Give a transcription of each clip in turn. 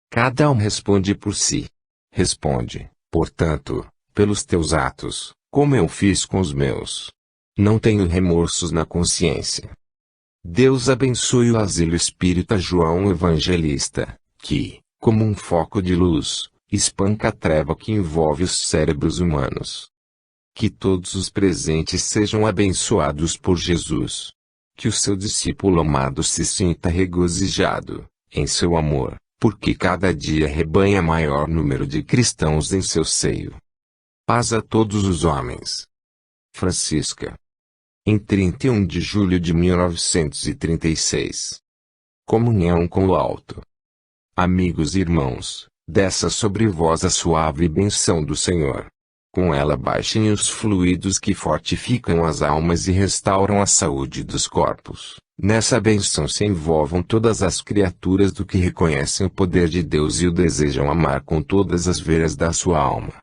Cada um responde por si. Responde, portanto, pelos teus atos, como eu fiz com os meus. Não tenho remorsos na consciência. Deus abençoe o Asilo Espírita João Evangelista, que, como um foco de luz, espanca a treva que envolve os cérebros humanos. Que todos os presentes sejam abençoados por Jesus. Que o seu discípulo amado se sinta regozijado, em seu amor, porque cada dia rebanha maior número de cristãos em seu seio. Paz a todos os homens. Francisca. Em 31 de julho de 1936. Comunhão com o Alto. Amigos e irmãos, desça sobre vós a suave benção do Senhor. Com ela baixem os fluidos que fortificam as almas e restauram a saúde dos corpos. Nessa benção se envolvam todas as criaturas do que reconhecem o poder de Deus e o desejam amar com todas as veias da sua alma.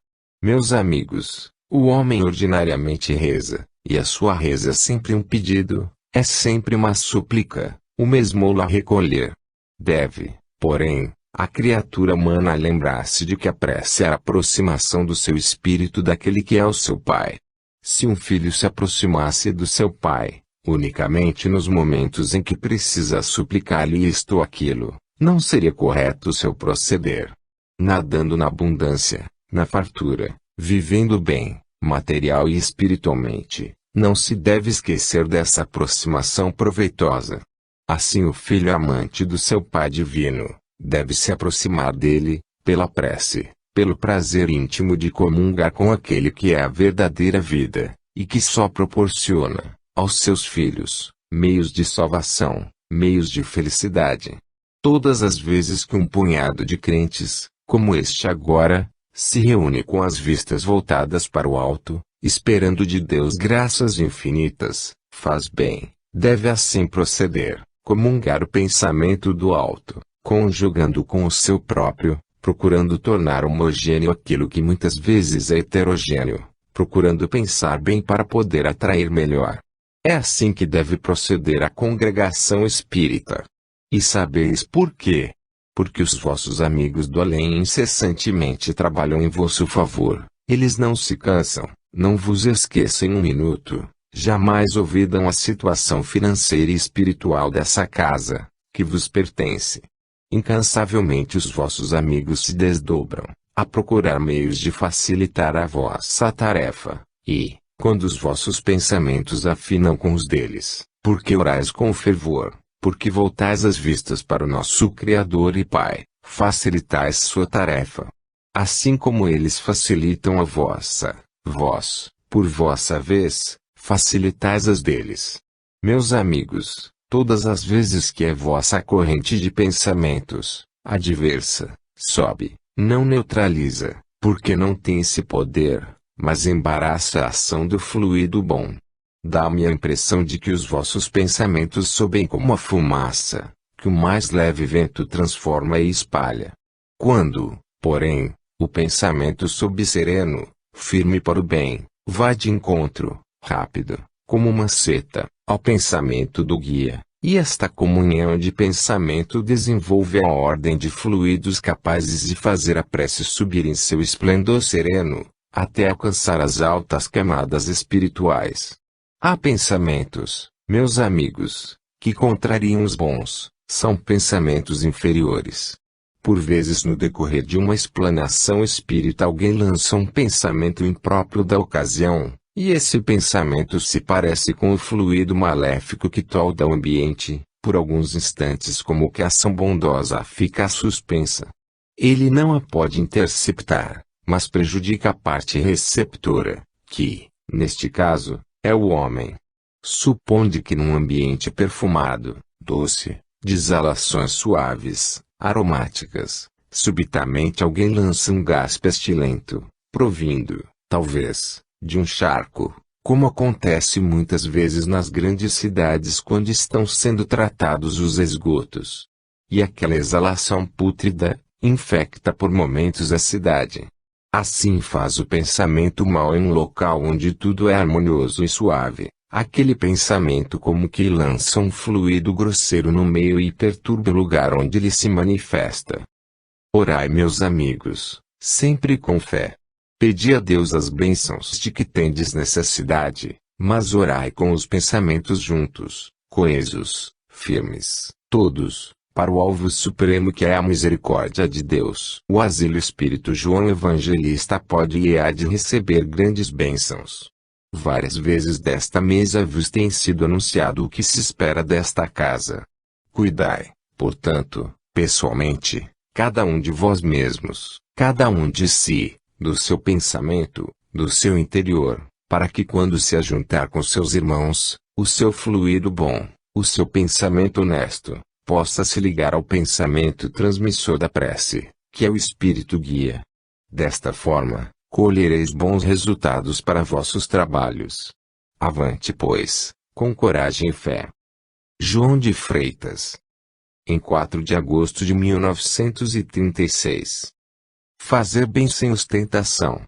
Meus amigos, o homem ordinariamente reza, e a sua reza é sempre um pedido, é sempre uma súplica, o mesmo lá recolher. Deve, porém, a criatura humana lembrar-se de que a prece é a aproximação do seu espírito daquele que é o seu Pai. Se um filho se aproximasse do seu pai, unicamente nos momentos em que precisa suplicar-lhe isto ou aquilo, não seria correto o seu proceder. Nadando na abundância, na fartura, vivendo bem, material e espiritualmente, não se deve esquecer dessa aproximação proveitosa. Assim o filho amante do seu Pai divino, deve se aproximar dele, pela prece, pelo prazer íntimo de comungar com aquele que é a verdadeira vida, e que só proporciona, aos seus filhos, meios de salvação, meios de felicidade. Todas as vezes que um punhado de crentes, como este agora, se reúne com as vistas voltadas para o alto, esperando de Deus graças infinitas, faz bem, deve assim proceder, comungar o pensamento do alto, conjugando com o seu próprio, procurando tornar homogêneo aquilo que muitas vezes é heterogêneo, procurando pensar bem para poder atrair melhor. É assim que deve proceder a congregação espírita. E sabeis por quê? Porque os vossos amigos do além incessantemente trabalham em vosso favor, eles não se cansam, não vos esquecem um minuto, jamais olvidam a situação financeira e espiritual dessa casa, que vos pertence. Incansavelmente os vossos amigos se desdobram, a procurar meios de facilitar a vossa tarefa, e, quando os vossos pensamentos afinam com os deles, porque orais com fervor, porque voltais as vistas para o nosso Criador e Pai, facilitais sua tarefa. Assim como eles facilitam a vossa, vós, por vossa vez, facilitais as deles. Meus amigos, todas as vezes que é vossa corrente de pensamentos, adversa, sobe, não neutraliza, porque não tem esse poder, mas embaraça a ação do fluido bom. Dá-me a impressão de que os vossos pensamentos sobem como a fumaça, que o mais leve vento transforma e espalha. Quando, porém, o pensamento sobe sereno, firme para o bem, vai de encontro, rápido, como uma seta, ao pensamento do guia, e esta comunhão de pensamento desenvolve a ordem de fluidos capazes de fazer a prece subir em seu esplendor sereno, até alcançar as altas camadas espirituais. Há pensamentos, meus amigos, que contrariam os bons, são pensamentos inferiores. Por vezes no decorrer de uma explanação espírita alguém lança um pensamento impróprio da ocasião, e esse pensamento se parece com o fluido maléfico que tolda o ambiente, por alguns instantes como que a ação bondosa fica suspensa. Ele não a pode interceptar, mas prejudica a parte receptora, que, neste caso, é o homem. Suponde que num ambiente perfumado, doce, de exalações suaves, aromáticas, subitamente alguém lança um gás pestilento, provindo, talvez, de um charco, como acontece muitas vezes nas grandes cidades quando estão sendo tratados os esgotos. E aquela exalação pútrida, infecta por momentos a cidade. Assim faz o pensamento mau em um local onde tudo é harmonioso e suave, aquele pensamento como que lança um fluido grosseiro no meio e perturba o lugar onde ele se manifesta. Orai, meus amigos, sempre com fé. Pedi a Deus as bênçãos de que tendes necessidade, mas orai com os pensamentos juntos, coesos, firmes, todos, para o alvo supremo que é a misericórdia de Deus. O asilo Espírito João Evangelista pode e há de receber grandes bênçãos. Várias vezes desta mesa vos tem sido anunciado o que se espera desta casa. Cuidai, portanto, pessoalmente, cada um de vós mesmos, cada um de si, do seu pensamento, do seu interior, para que quando se ajuntar com seus irmãos, o seu fluido bom, o seu pensamento honesto, possa se ligar ao pensamento transmissor da prece, que é o Espírito guia. Desta forma, colhereis bons resultados para vossos trabalhos. Avante, pois, com coragem e fé. João de Freitas. Em 4 de agosto de 1936. Fazer bem sem ostentação.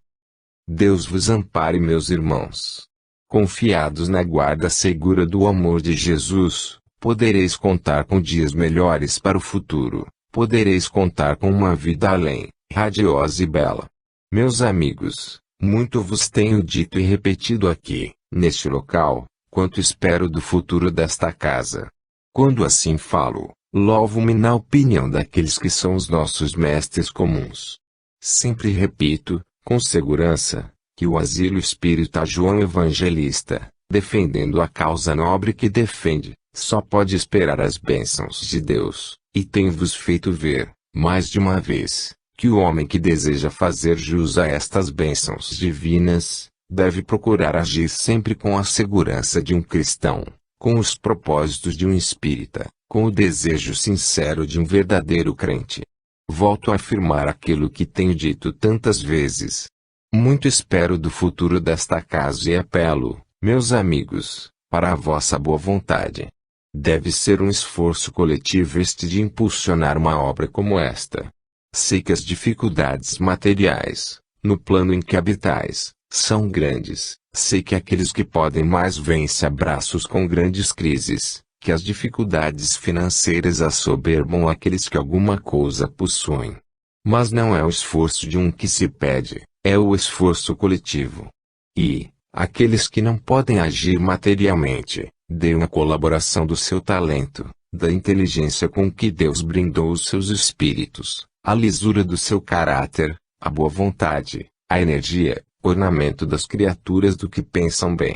Deus vos ampare, meus irmãos. Confiados na guarda segura do amor de Jesus, podereis contar com dias melhores para o futuro, podereis contar com uma vida além, radiosa e bela. Meus amigos, muito vos tenho dito e repetido aqui, neste local, quanto espero do futuro desta casa. Quando assim falo, louvo-me na opinião daqueles que são os nossos mestres comuns. Sempre repito, com segurança, que o asilo espírita João Evangelista, defendendo a causa nobre que defende, só pode esperar as bênçãos de Deus, e tenho-vos feito ver, mais de uma vez, que o homem que deseja fazer jus a estas bênçãos divinas, deve procurar agir sempre com a segurança de um cristão, com os propósitos de um espírita, com o desejo sincero de um verdadeiro crente. Volto a afirmar aquilo que tenho dito tantas vezes. Muito espero do futuro desta casa e apelo, meus amigos, para a vossa boa vontade. Deve ser um esforço coletivo este de impulsionar uma obra como esta. Sei que as dificuldades materiais, no plano em que habitais, são grandes. Sei que aqueles que podem mais vêm-se a braços com grandes crises, que as dificuldades financeiras assoberbam aqueles que alguma coisa possuem. Mas não é o esforço de um que se pede, é o esforço coletivo. E, aqueles que não podem agir materialmente, deem a colaboração do seu talento, da inteligência com que Deus brindou os seus espíritos, a lisura do seu caráter, a boa vontade, a energia, ornamento das criaturas do que pensam bem.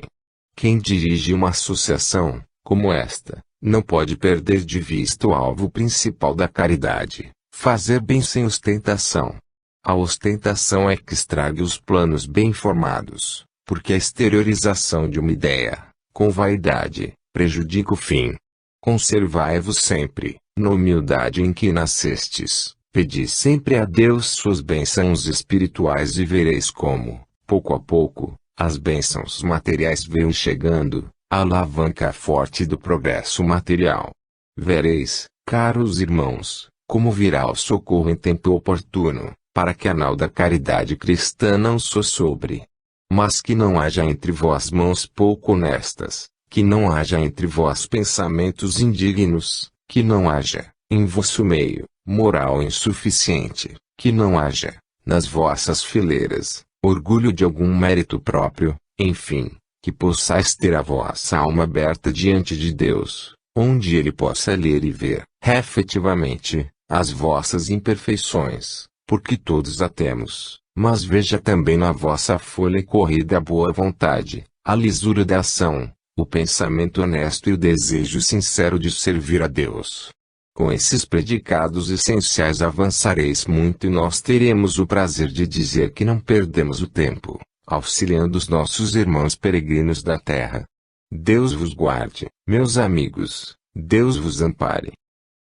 Quem dirige uma associação, como esta, não pode perder de vista o alvo principal da caridade, fazer bem sem ostentação. A ostentação é que estraga os planos bem formados, porque a exteriorização de uma ideia, com vaidade, prejudica o fim. Conservai-vos sempre, na humildade em que nascestes, pedi sempre a Deus suas bênçãos espirituais e vereis como, pouco a pouco, as bênçãos materiais vêm chegando, a alavanca forte do progresso material. Vereis, caros irmãos, como virá o socorro em tempo oportuno, para que a nau da caridade cristã não sossobre. Mas que não haja entre vós mãos pouco honestas, que não haja entre vós pensamentos indignos, que não haja, em vosso meio, moral insuficiente, que não haja, nas vossas fileiras, orgulho de algum mérito próprio, enfim, que possais ter a vossa alma aberta diante de Deus, onde Ele possa ler e ver, efetivamente, as vossas imperfeições, porque todos a temos, mas veja também na vossa folha corrida a boa vontade, a lisura da ação, o pensamento honesto e o desejo sincero de servir a Deus. Com esses predicados essenciais avançareis muito e nós teremos o prazer de dizer que não perdemos o tempo, auxiliando os nossos irmãos peregrinos da terra. Deus vos guarde, meus amigos, Deus vos ampare.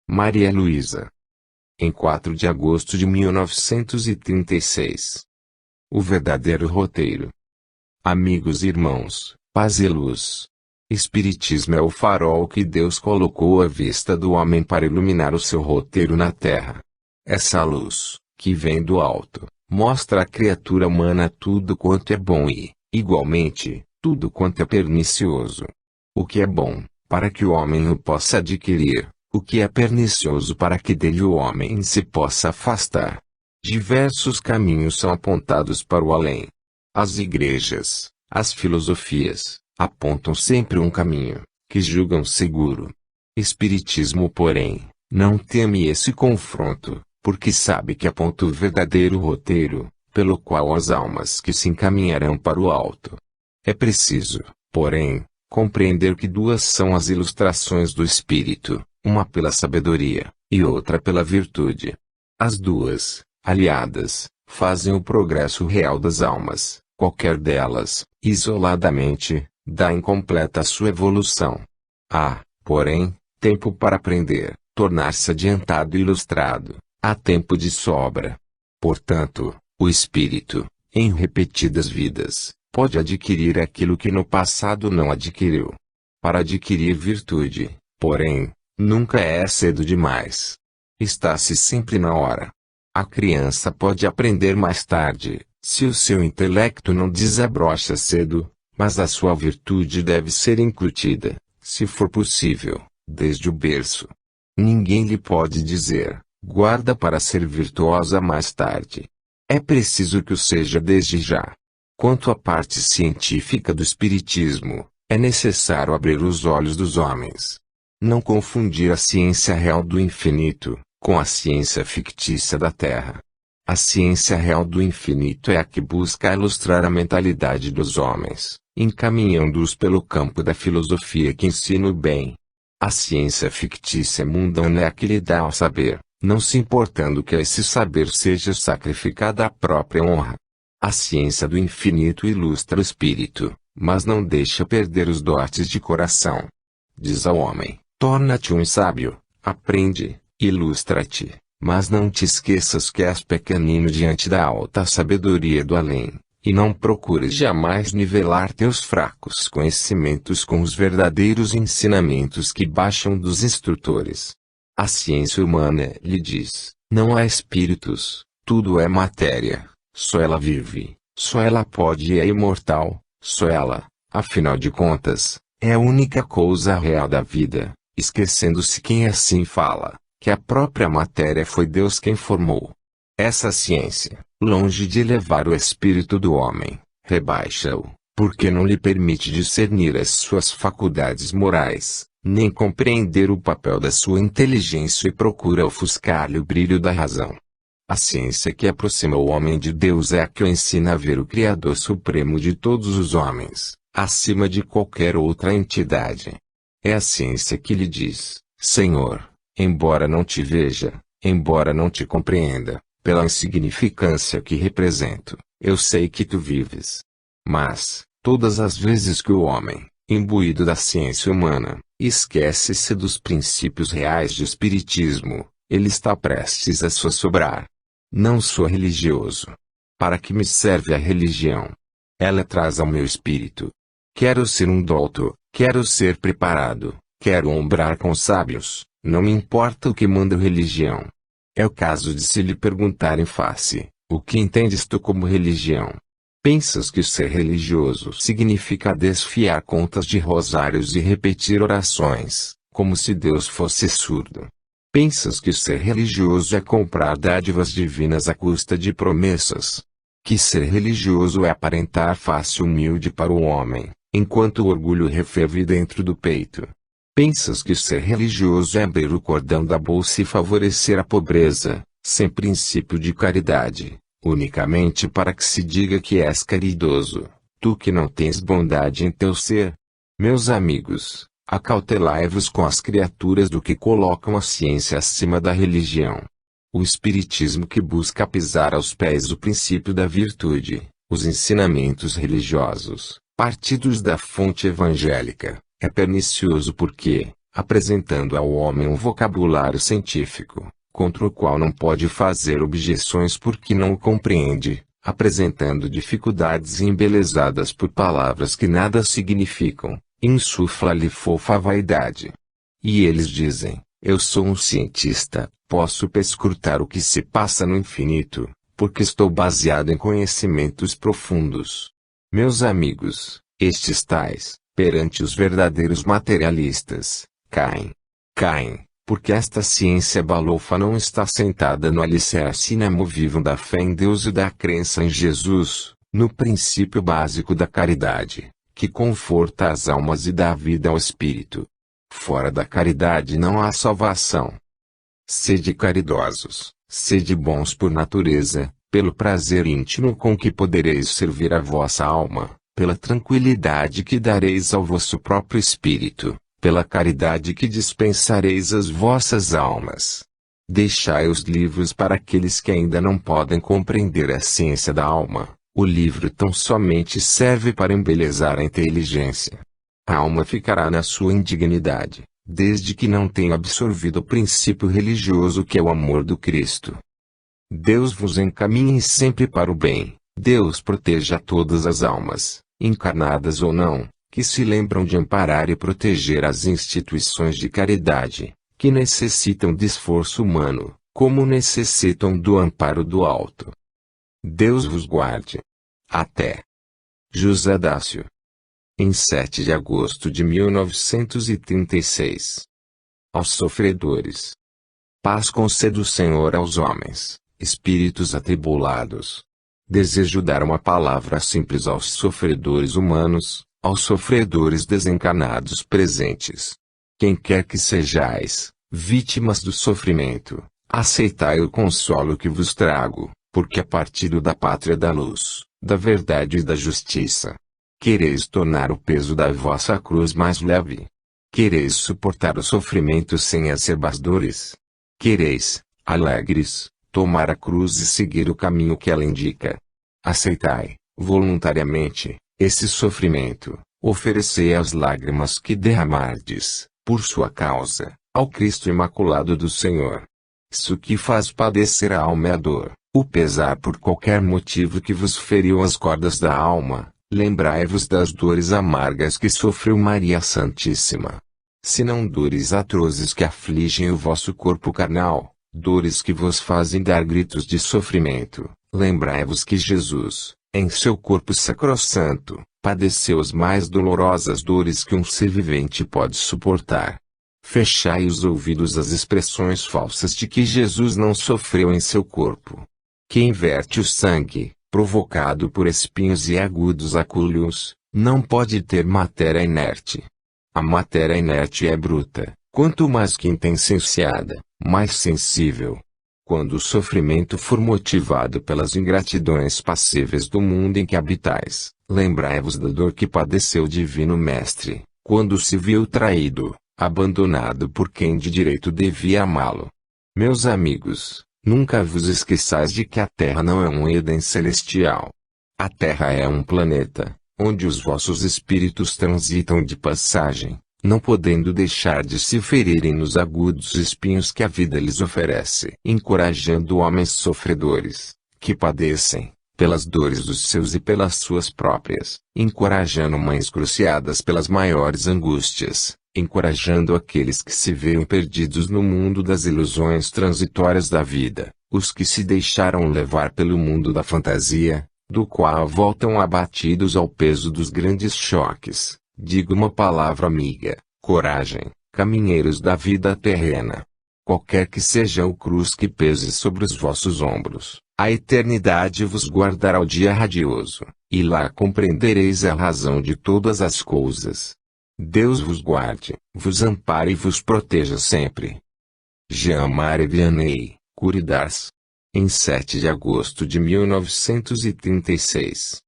Maria Luísa. Em 4 de agosto de 1936. O verdadeiro roteiro. Amigos e irmãos, paz e luz. Espiritismo é o farol que Deus colocou à vista do homem para iluminar o seu roteiro na terra. Essa luz, que vem do alto, mostra à criatura humana tudo quanto é bom e, igualmente, tudo quanto é pernicioso. O que é bom, para que o homem o possa adquirir, o que é pernicioso para que dele o homem se possa afastar. Diversos caminhos são apontados para o além. As igrejas, as filosofias, apontam sempre um caminho, que julgam seguro. Espiritismo, porém, não teme esse confronto, porque sabe que aponta o verdadeiro roteiro, pelo qual as almas que se encaminharão para o alto. É preciso, porém, compreender que duas são as ilustrações do Espírito, uma pela sabedoria, e outra pela virtude. As duas, aliadas, fazem o progresso real das almas. Qualquer delas, isoladamente, dá incompleta a sua evolução. Há, porém, tempo para aprender, tornar-se adiantado e ilustrado. Há tempo de sobra. Portanto, o espírito, em repetidas vidas, pode adquirir aquilo que no passado não adquiriu. Para adquirir virtude, porém, nunca é cedo demais. Está-se sempre na hora. A criança pode aprender mais tarde, se o seu intelecto não desabrocha cedo, mas a sua virtude deve ser incutida, se for possível, desde o berço. Ninguém lhe pode dizer, guarda para ser virtuosa mais tarde. É preciso que o seja desde já. Quanto à parte científica do espiritismo, é necessário abrir os olhos dos homens. Não confundir a ciência real do infinito, com a ciência fictícia da Terra. A ciência real do infinito é a que busca ilustrar a mentalidade dos homens, encaminhando-os pelo campo da filosofia que ensina o bem. A ciência fictícia mundana é a que lhe dá ao saber, não se importando que a esse saber seja sacrificada a própria honra. A ciência do infinito ilustra o espírito, mas não deixa perder os dotes de coração. Diz ao homem, torna-te um sábio, aprende, ilustra-te. Mas não te esqueças que és pequenino diante da alta sabedoria do além, e não procures jamais nivelar teus fracos conhecimentos com os verdadeiros ensinamentos que baixam dos instrutores. A ciência humana lhe diz, não há espíritos, tudo é matéria, só ela vive, só ela pode e é imortal, só ela, afinal de contas, é a única coisa real da vida, esquecendo-se quem assim fala, que a própria matéria foi Deus quem formou. Essa ciência, longe de elevar o espírito do homem, rebaixa-o, porque não lhe permite discernir as suas faculdades morais, nem compreender o papel da sua inteligência e procura ofuscar-lhe o brilho da razão. A ciência que aproxima o homem de Deus é a que o ensina a ver o Criador Supremo de todos os homens, acima de qualquer outra entidade. É a ciência que lhe diz, Senhor, embora não te veja, embora não te compreenda, pela insignificância que represento, eu sei que tu vives. Mas, todas as vezes que o homem, imbuído da ciência humana, esquece-se dos princípios reais de espiritismo, ele está prestes a se assombrar. Não sou religioso. Para que me serve a religião? Ela traz ao meu espírito. Quero ser um douto, quero ser preparado, quero ombrar com sábios. Não me importa o que manda a religião. É o caso de se lhe perguntar em face, o que entendes tu como religião? Pensas que ser religioso significa desfiar contas de rosários e repetir orações, como se Deus fosse surdo? Pensas que ser religioso é comprar dádivas divinas à custa de promessas? Que ser religioso é aparentar face humilde para o homem, enquanto o orgulho referve dentro do peito? Pensas que ser religioso é abrir o cordão da bolsa e favorecer a pobreza, sem princípio de caridade, unicamente para que se diga que és caridoso, tu que não tens bondade em teu ser? Meus amigos, acautelai-vos com as criaturas do que colocam a ciência acima da religião. O espiritismo que busca pisar aos pés o princípio da virtude, os ensinamentos religiosos, partidos da fonte evangélica, é pernicioso porque, apresentando ao homem um vocabulário científico, contra o qual não pode fazer objeções porque não o compreende, apresentando dificuldades embelezadas por palavras que nada significam, insufla-lhe fofa vaidade. E eles dizem, eu sou um cientista, posso perscrutar o que se passa no infinito, porque estou baseado em conhecimentos profundos. Meus amigos, estes tais, perante os verdadeiros materialistas, caem. Caem, porque esta ciência balofa não está sentada no alicerce inamovível da fé em Deus e da crença em Jesus, no princípio básico da caridade, que conforta as almas e dá vida ao espírito. Fora da caridade não há salvação. Sede caridosos, sede bons por natureza, pelo prazer íntimo com que podereis servir a vossa alma, pela tranquilidade que dareis ao vosso próprio espírito, pela caridade que dispensareis às vossas almas. Deixai os livros para aqueles que ainda não podem compreender a ciência da alma. O livro tão somente serve para embelezar a inteligência. A alma ficará na sua indignidade, desde que não tenha absorvido o princípio religioso que é o amor do Cristo. Deus vos encaminhe sempre para o bem. Deus proteja todas as almas, encarnadas ou não, que se lembram de amparar e proteger as instituições de caridade, que necessitam de esforço humano, como necessitam do amparo do alto. Deus vos guarde. Até. José Dácio. Em 7 de agosto de 1936. Aos sofredores. Paz concede o Senhor aos homens, espíritos atribulados. Desejo dar uma palavra simples aos sofredores humanos, aos sofredores desencarnados presentes. Quem quer que sejais, vítimas do sofrimento, aceitai o consolo que vos trago, porque é partido da pátria da luz, da verdade e da justiça. Quereis tornar o peso da vossa cruz mais leve? Quereis suportar o sofrimento sem acerbas dores? Quereis, alegres, tomar a cruz e seguir o caminho que ela indica? Aceitai, voluntariamente, esse sofrimento, oferecei as lágrimas que derramardes, por sua causa, ao Cristo Imaculado do Senhor. Isso que faz padecer a alma é a dor, o pesar por qualquer motivo que vos feriu as cordas da alma. Lembrai-vos das dores amargas que sofreu Maria Santíssima. Se não dores atrozes que afligem o vosso corpo carnal, dores que vos fazem dar gritos de sofrimento, lembrai-vos que Jesus, em seu corpo sacrossanto, padeceu as mais dolorosas dores que um ser vivente pode suportar. Fechai os ouvidos às expressões falsas de que Jesus não sofreu em seu corpo. Quem verte o sangue, provocado por espinhos e agudos acúleos, não pode ter matéria inerte. A matéria inerte é bruta, quanto mais quintessenciada, mais sensível. Quando o sofrimento for motivado pelas ingratidões passíveis do mundo em que habitais, lembrai-vos da dor que padeceu o Divino Mestre, quando se viu traído, abandonado por quem de direito devia amá-lo. Meus amigos, nunca vos esqueçais de que a Terra não é um Éden celestial. A Terra é um planeta, onde os vossos espíritos transitam de passagem, não podendo deixar de se ferirem nos agudos espinhos que a vida lhes oferece, encorajando homens sofredores, que padecem, pelas dores dos seus e pelas suas próprias, encorajando mães cruciadas pelas maiores angústias, encorajando aqueles que se veem perdidos no mundo das ilusões transitórias da vida, os que se deixaram levar pelo mundo da fantasia, do qual voltam abatidos ao peso dos grandes choques. Digo uma palavra amiga: coragem, caminheiros da vida terrena. Qualquer que seja o cruz que pese sobre os vossos ombros, a eternidade vos guardará o dia radioso, e lá compreendereis a razão de todas as coisas. Deus vos guarde, vos ampare e vos proteja sempre. Jean-Marie Vianney, Curie d'Ars. Em 7 de agosto de 1936.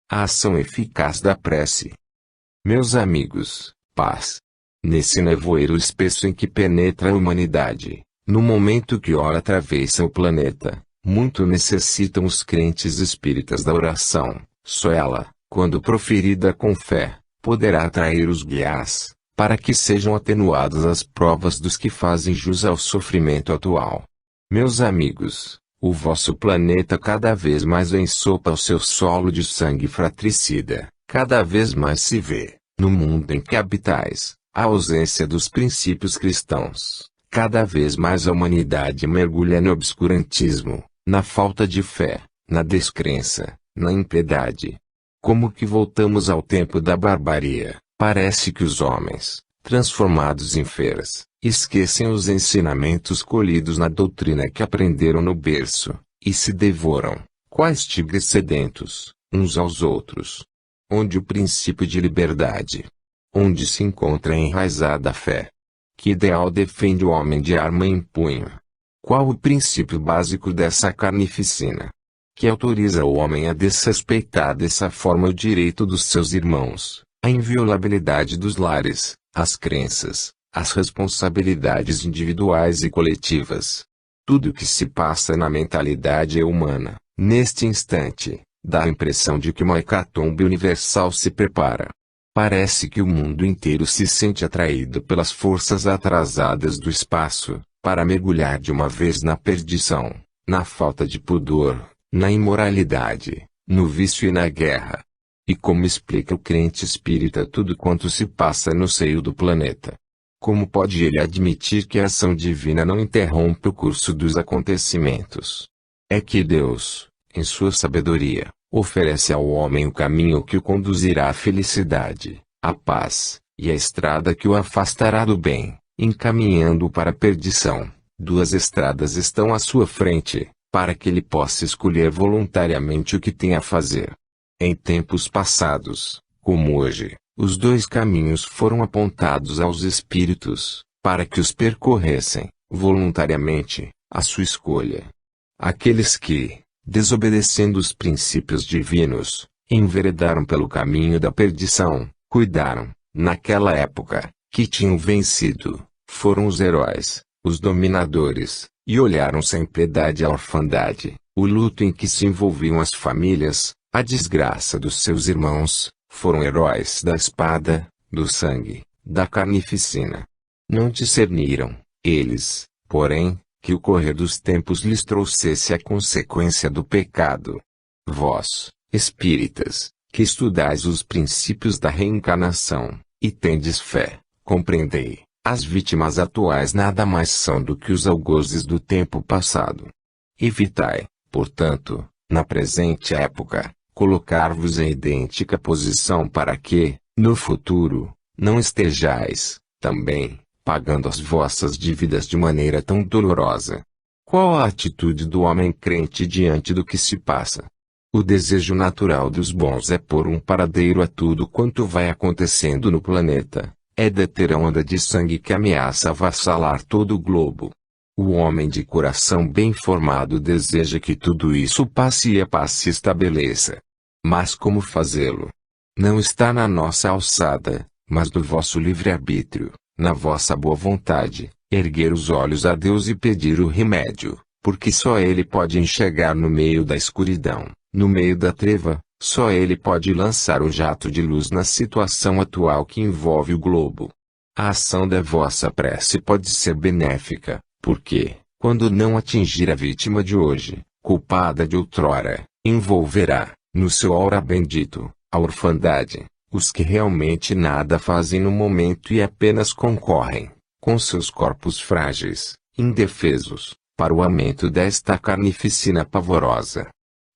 A ação eficaz da prece. Meus amigos, paz. Nesse nevoeiro espesso em que penetra a humanidade, no momento que ora atravessa o planeta, muito necessitam os crentes espíritas da oração. Só ela, quando proferida com fé, poderá atrair os guias, para que sejam atenuadas as provas dos que fazem jus ao sofrimento atual. Meus amigos, o vosso planeta cada vez mais ensopa o seu solo de sangue fratricida, cada vez mais se vê, no mundo em que habitais, a ausência dos princípios cristãos, cada vez mais a humanidade mergulha no obscurantismo, na falta de fé, na descrença, na impiedade. Como que voltamos ao tempo da barbaria, parece que os homens, transformados em feras, Esquecem os ensinamentos colhidos na doutrina que aprenderam no berço, e se devoram, quais tigres sedentos, uns aos outros. Onde o princípio de liberdade? Onde se encontra enraizada a fé? Que ideal defende o homem de arma em punho? Qual o princípio básico dessa carnificina? Que autoriza o homem a desrespeitar dessa forma o direito dos seus irmãos, a inviolabilidade dos lares, as crenças, as responsabilidades individuais e coletivas. Tudo o que se passa na mentalidade humana, neste instante, dá a impressão de que uma hecatombe universal se prepara. Parece que o mundo inteiro se sente atraído pelas forças atrasadas do espaço, para mergulhar de uma vez na perdição, na falta de pudor, na imoralidade, no vício e na guerra. E como explica o crente espírita tudo quanto se passa no seio do planeta? Como pode ele admitir que a ação divina não interrompe o curso dos acontecimentos? É que Deus, em sua sabedoria, oferece ao homem o caminho que o conduzirá à felicidade, à paz, e a estrada que o afastará do bem, encaminhando-o para a perdição. Duas estradas estão à sua frente, para que ele possa escolher voluntariamente o que tem a fazer. Em tempos passados, como hoje, os dois caminhos foram apontados aos espíritos, para que os percorressem, voluntariamente, a sua escolha. Aqueles que, desobedecendo os princípios divinos, enveredaram pelo caminho da perdição, cuidaram, naquela época, que tinham vencido, foram os heróis, os dominadores, e olharam sem piedade a orfandade, o luto em que se envolviam as famílias, a desgraça dos seus irmãos, foram heróis da espada, do sangue, da carnificina. Não discerniram, eles, porém, que o correr dos tempos lhes trouxesse a consequência do pecado. Vós, espíritas, que estudais os princípios da reencarnação, e tendes fé, compreendei, as vítimas atuais nada mais são do que os algozes do tempo passado. Evitai, portanto, na presente época, colocar-vos em idêntica posição para que, no futuro, não estejais, também, pagando as vossas dívidas de maneira tão dolorosa. Qual a atitude do homem crente diante do que se passa? O desejo natural dos bons é pôr um paradeiro a tudo quanto vai acontecendo no planeta, é deter a onda de sangue que ameaça avassalar todo o globo. O homem de coração bem formado deseja que tudo isso passe e a paz se estabeleça. Mas como fazê-lo? Não está na nossa alçada, mas no vosso livre-arbítrio, na vossa boa vontade, erguer os olhos a Deus e pedir o remédio, porque só Ele pode enxergar no meio da escuridão, no meio da treva, só Ele pode lançar o jato de luz na situação atual que envolve o globo. A ação da vossa prece pode ser benéfica, porque, quando não atingir a vítima de hoje, culpada de outrora, envolverá, no seu aura bendito, a orfandade, os que realmente nada fazem no momento e apenas concorrem, com seus corpos frágeis, indefesos, para o aumento desta carnificina pavorosa.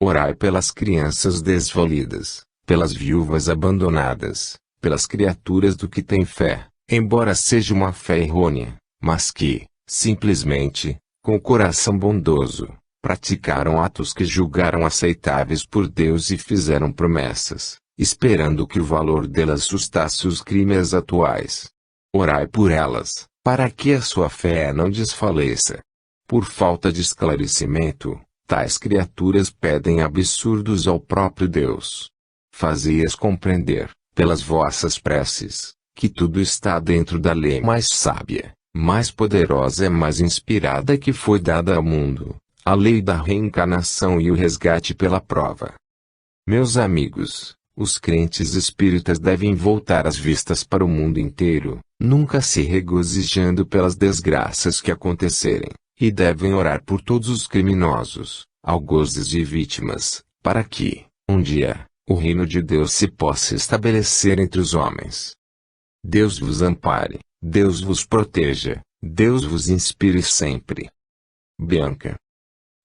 Orai pelas crianças desvalidas, pelas viúvas abandonadas, pelas criaturas do que têm fé, embora seja uma fé errônea, mas que, simplesmente, com o coração bondoso, praticaram atos que julgaram aceitáveis por Deus e fizeram promessas, esperando que o valor delas sustasse os crimes atuais. Orai por elas, para que a sua fé não desfaleça. Por falta de esclarecimento, tais criaturas pedem absurdos ao próprio Deus. Fazei-as compreender, pelas vossas preces, que tudo está dentro da lei mais sábia, mais poderosa e mais inspirada que foi dada ao mundo, a lei da reencarnação e o resgate pela prova. Meus amigos, os crentes espíritas devem voltar as vistas para o mundo inteiro, nunca se regozijando pelas desgraças que acontecerem, e devem orar por todos os criminosos, algozes e vítimas, para que, um dia, o reino de Deus se possa estabelecer entre os homens. Deus vos ampare, Deus vos proteja, Deus vos inspire sempre. Bianca.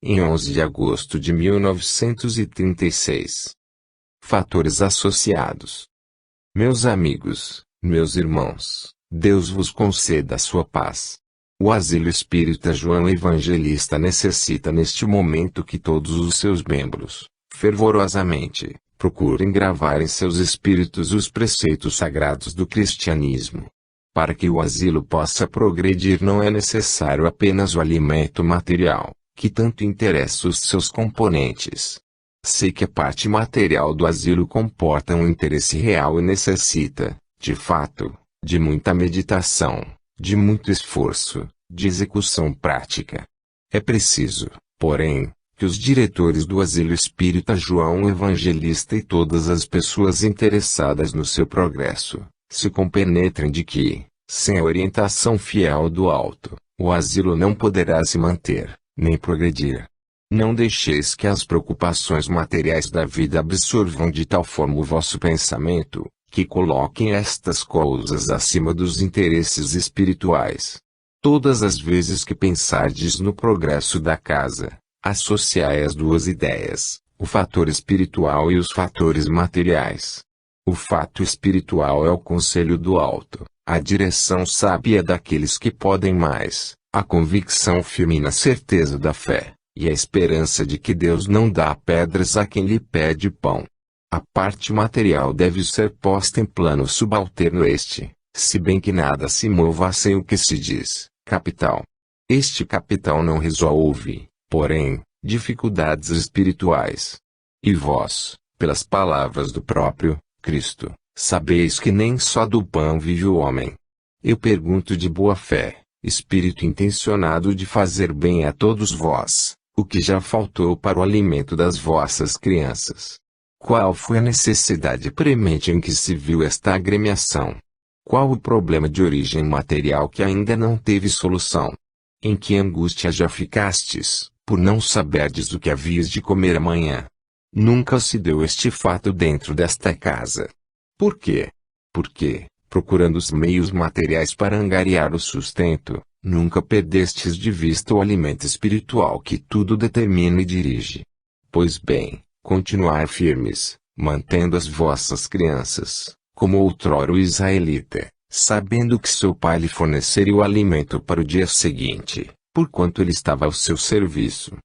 Em 11 de agosto de 1936. Fatores associados. Meus amigos, meus irmãos, Deus vos conceda a sua paz. O Asilo Espírita João Evangelista necessita neste momento que todos os seus membros, fervorosamente, procurem gravar em seus espíritos os preceitos sagrados do cristianismo. Para que o asilo possa progredir não é necessário apenas o alimento material, que tanto interessa os seus componentes. Sei que a parte material do asilo comporta um interesse real e necessita, de fato, de muita meditação, de muito esforço, de execução prática. É preciso, porém, que os diretores do Asilo Espírita João Evangelista e todas as pessoas interessadas no seu progresso, se compenetrem de que, sem a orientação fiel do alto, o asilo não poderá se manter, nem progredir. Não deixeis que as preocupações materiais da vida absorvam de tal forma o vosso pensamento, que coloquem estas coisas acima dos interesses espirituais. Todas as vezes que pensardes no progresso da casa, associai as duas ideias, o fator espiritual e os fatores materiais. O fato espiritual é o conselho do alto, a direção sábia daqueles que podem mais, a convicção firme na certeza da fé, e a esperança de que Deus não dá pedras a quem lhe pede pão. A parte material deve ser posta em plano subalterno se bem que nada se mova sem o que se diz, capital. Este capital não resolve, porém, dificuldades espirituais. E vós, pelas palavras do próprio Cristo, sabeis que nem só do pão vive o homem. Eu pergunto de boa fé, espírito intencionado de fazer bem a todos vós, o que já faltou para o alimento das vossas crianças. Qual foi a necessidade premente em que se viu esta agremiação? Qual o problema de origem material que ainda não teve solução? Em que angústia já ficastes, por não saberdes o que havias de comer amanhã? Nunca se deu este fato dentro desta casa. Por quê? Porque, procurando os meios materiais para angariar o sustento, nunca perdestes de vista o alimento espiritual que tudo determina e dirige. Pois bem, continuai firmes, mantendo as vossas crianças, como outrora o israelita, sabendo que seu pai lhe forneceria o alimento para o dia seguinte, porquanto ele estava ao seu serviço.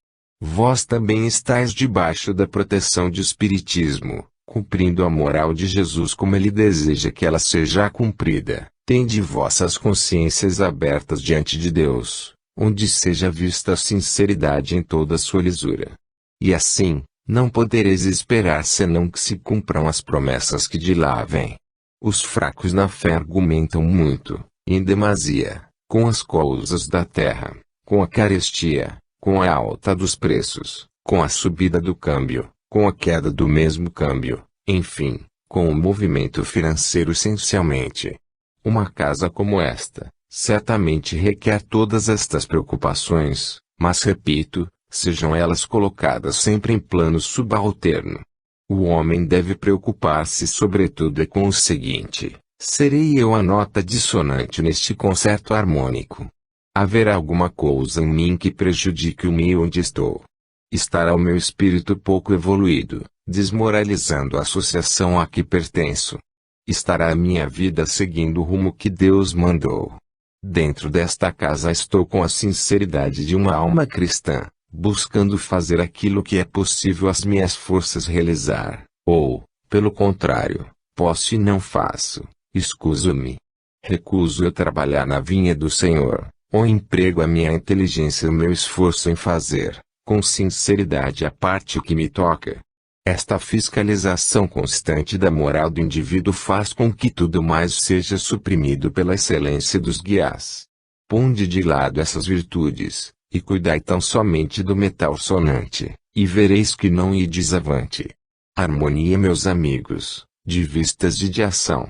Vós também estáis debaixo da proteção do Espiritismo, cumprindo a moral de Jesus como ele deseja que ela seja cumprida. Tende vossas consciências abertas diante de Deus, onde seja vista a sinceridade em toda a sua lisura. E assim, não podereis esperar senão que se cumpram as promessas que de lá vêm. Os fracos na fé argumentam muito, em demasia, com as coisas da terra, com a carestia, com a alta dos preços, com a subida do câmbio, com a queda do mesmo câmbio, enfim, com o movimento financeiro essencialmente. Uma casa como esta, certamente requer todas estas preocupações, mas repito, sejam elas colocadas sempre em plano subalterno. O homem deve preocupar-se sobretudo com o seguinte: serei eu a nota dissonante neste concerto harmônico? Haverá alguma coisa em mim que prejudique o meio onde estou? Estará o meu espírito pouco evoluído, desmoralizando a associação a que pertenço? Estará a minha vida seguindo o rumo que Deus mandou? Dentro desta casa estou com a sinceridade de uma alma cristã, buscando fazer aquilo que é possível às minhas forças realizar, ou, pelo contrário, posso e não faço, escuso-me. Recuso eu trabalhar na vinha do Senhor, ou emprego a minha inteligência e o meu esforço em fazer, com sinceridade a parte que me toca. Esta fiscalização constante da moral do indivíduo faz com que tudo mais seja suprimido pela excelência dos guias. Ponde de lado essas virtudes, e cuidai tão somente do metal sonante, e vereis que não ides avante. Harmonia, meus amigos, de vistas e de ação.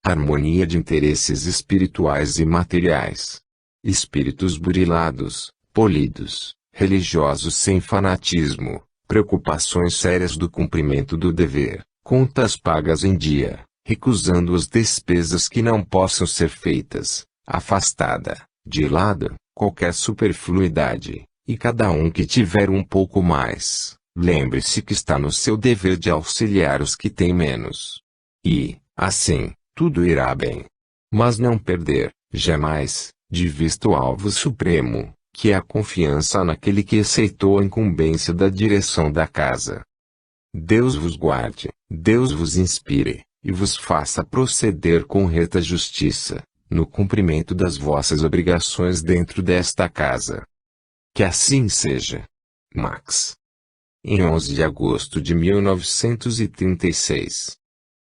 Harmonia de interesses espirituais e materiais. Espíritos burilados, polidos, religiosos sem fanatismo, preocupações sérias do cumprimento do dever, contas pagas em dia, recusando as despesas que não possam ser feitas, afastada, de lado, qualquer superfluidade, e cada um que tiver um pouco mais, lembre-se que está no seu dever de auxiliar os que têm menos. E, assim, tudo irá bem. mas não perder, jamais, de vista o alvo supremo, que é a confiança naquele que aceitou a incumbência da direção da casa. Deus vos guarde, Deus vos inspire, e vos faça proceder com reta justiça, no cumprimento das vossas obrigações dentro desta casa. Que assim seja. Max. Em 11 de agosto de 1936.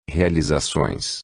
Realizações.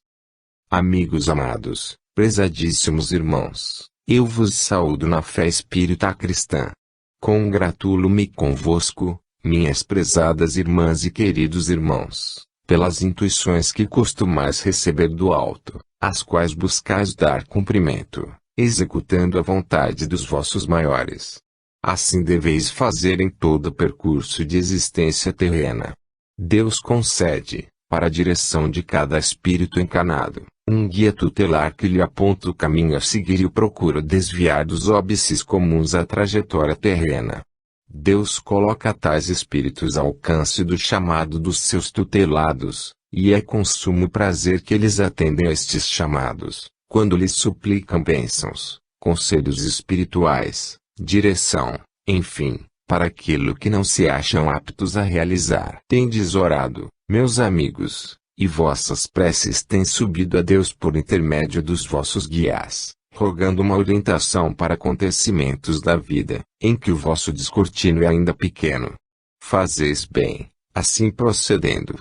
Amigos amados, prezadíssimos irmãos, eu vos saúdo na fé espírita cristã. Congratulo-me convosco, minhas prezadas irmãs e queridos irmãos, pelas intuições que costumais receber do alto, às quais buscais dar cumprimento, executando a vontade dos vossos maiores. Assim deveis fazer em todo o percurso de existência terrena. Deus concede, para a direção de cada espírito encarnado, um guia tutelar que lhe aponta o caminho a seguir e o procura desviar dos óbices comuns à trajetória terrena. Deus coloca tais espíritos ao alcance do chamado dos seus tutelados, e é com sumo prazer que eles atendem a estes chamados, quando lhes suplicam bênçãos, conselhos espirituais, direção, enfim, para aquilo que não se acham aptos a realizar. Tendes orado, meus amigos, e vossas preces têm subido a Deus por intermédio dos vossos guias, rogando uma orientação para acontecimentos da vida, em que o vosso descortino é ainda pequeno. Fazeis bem, assim procedendo.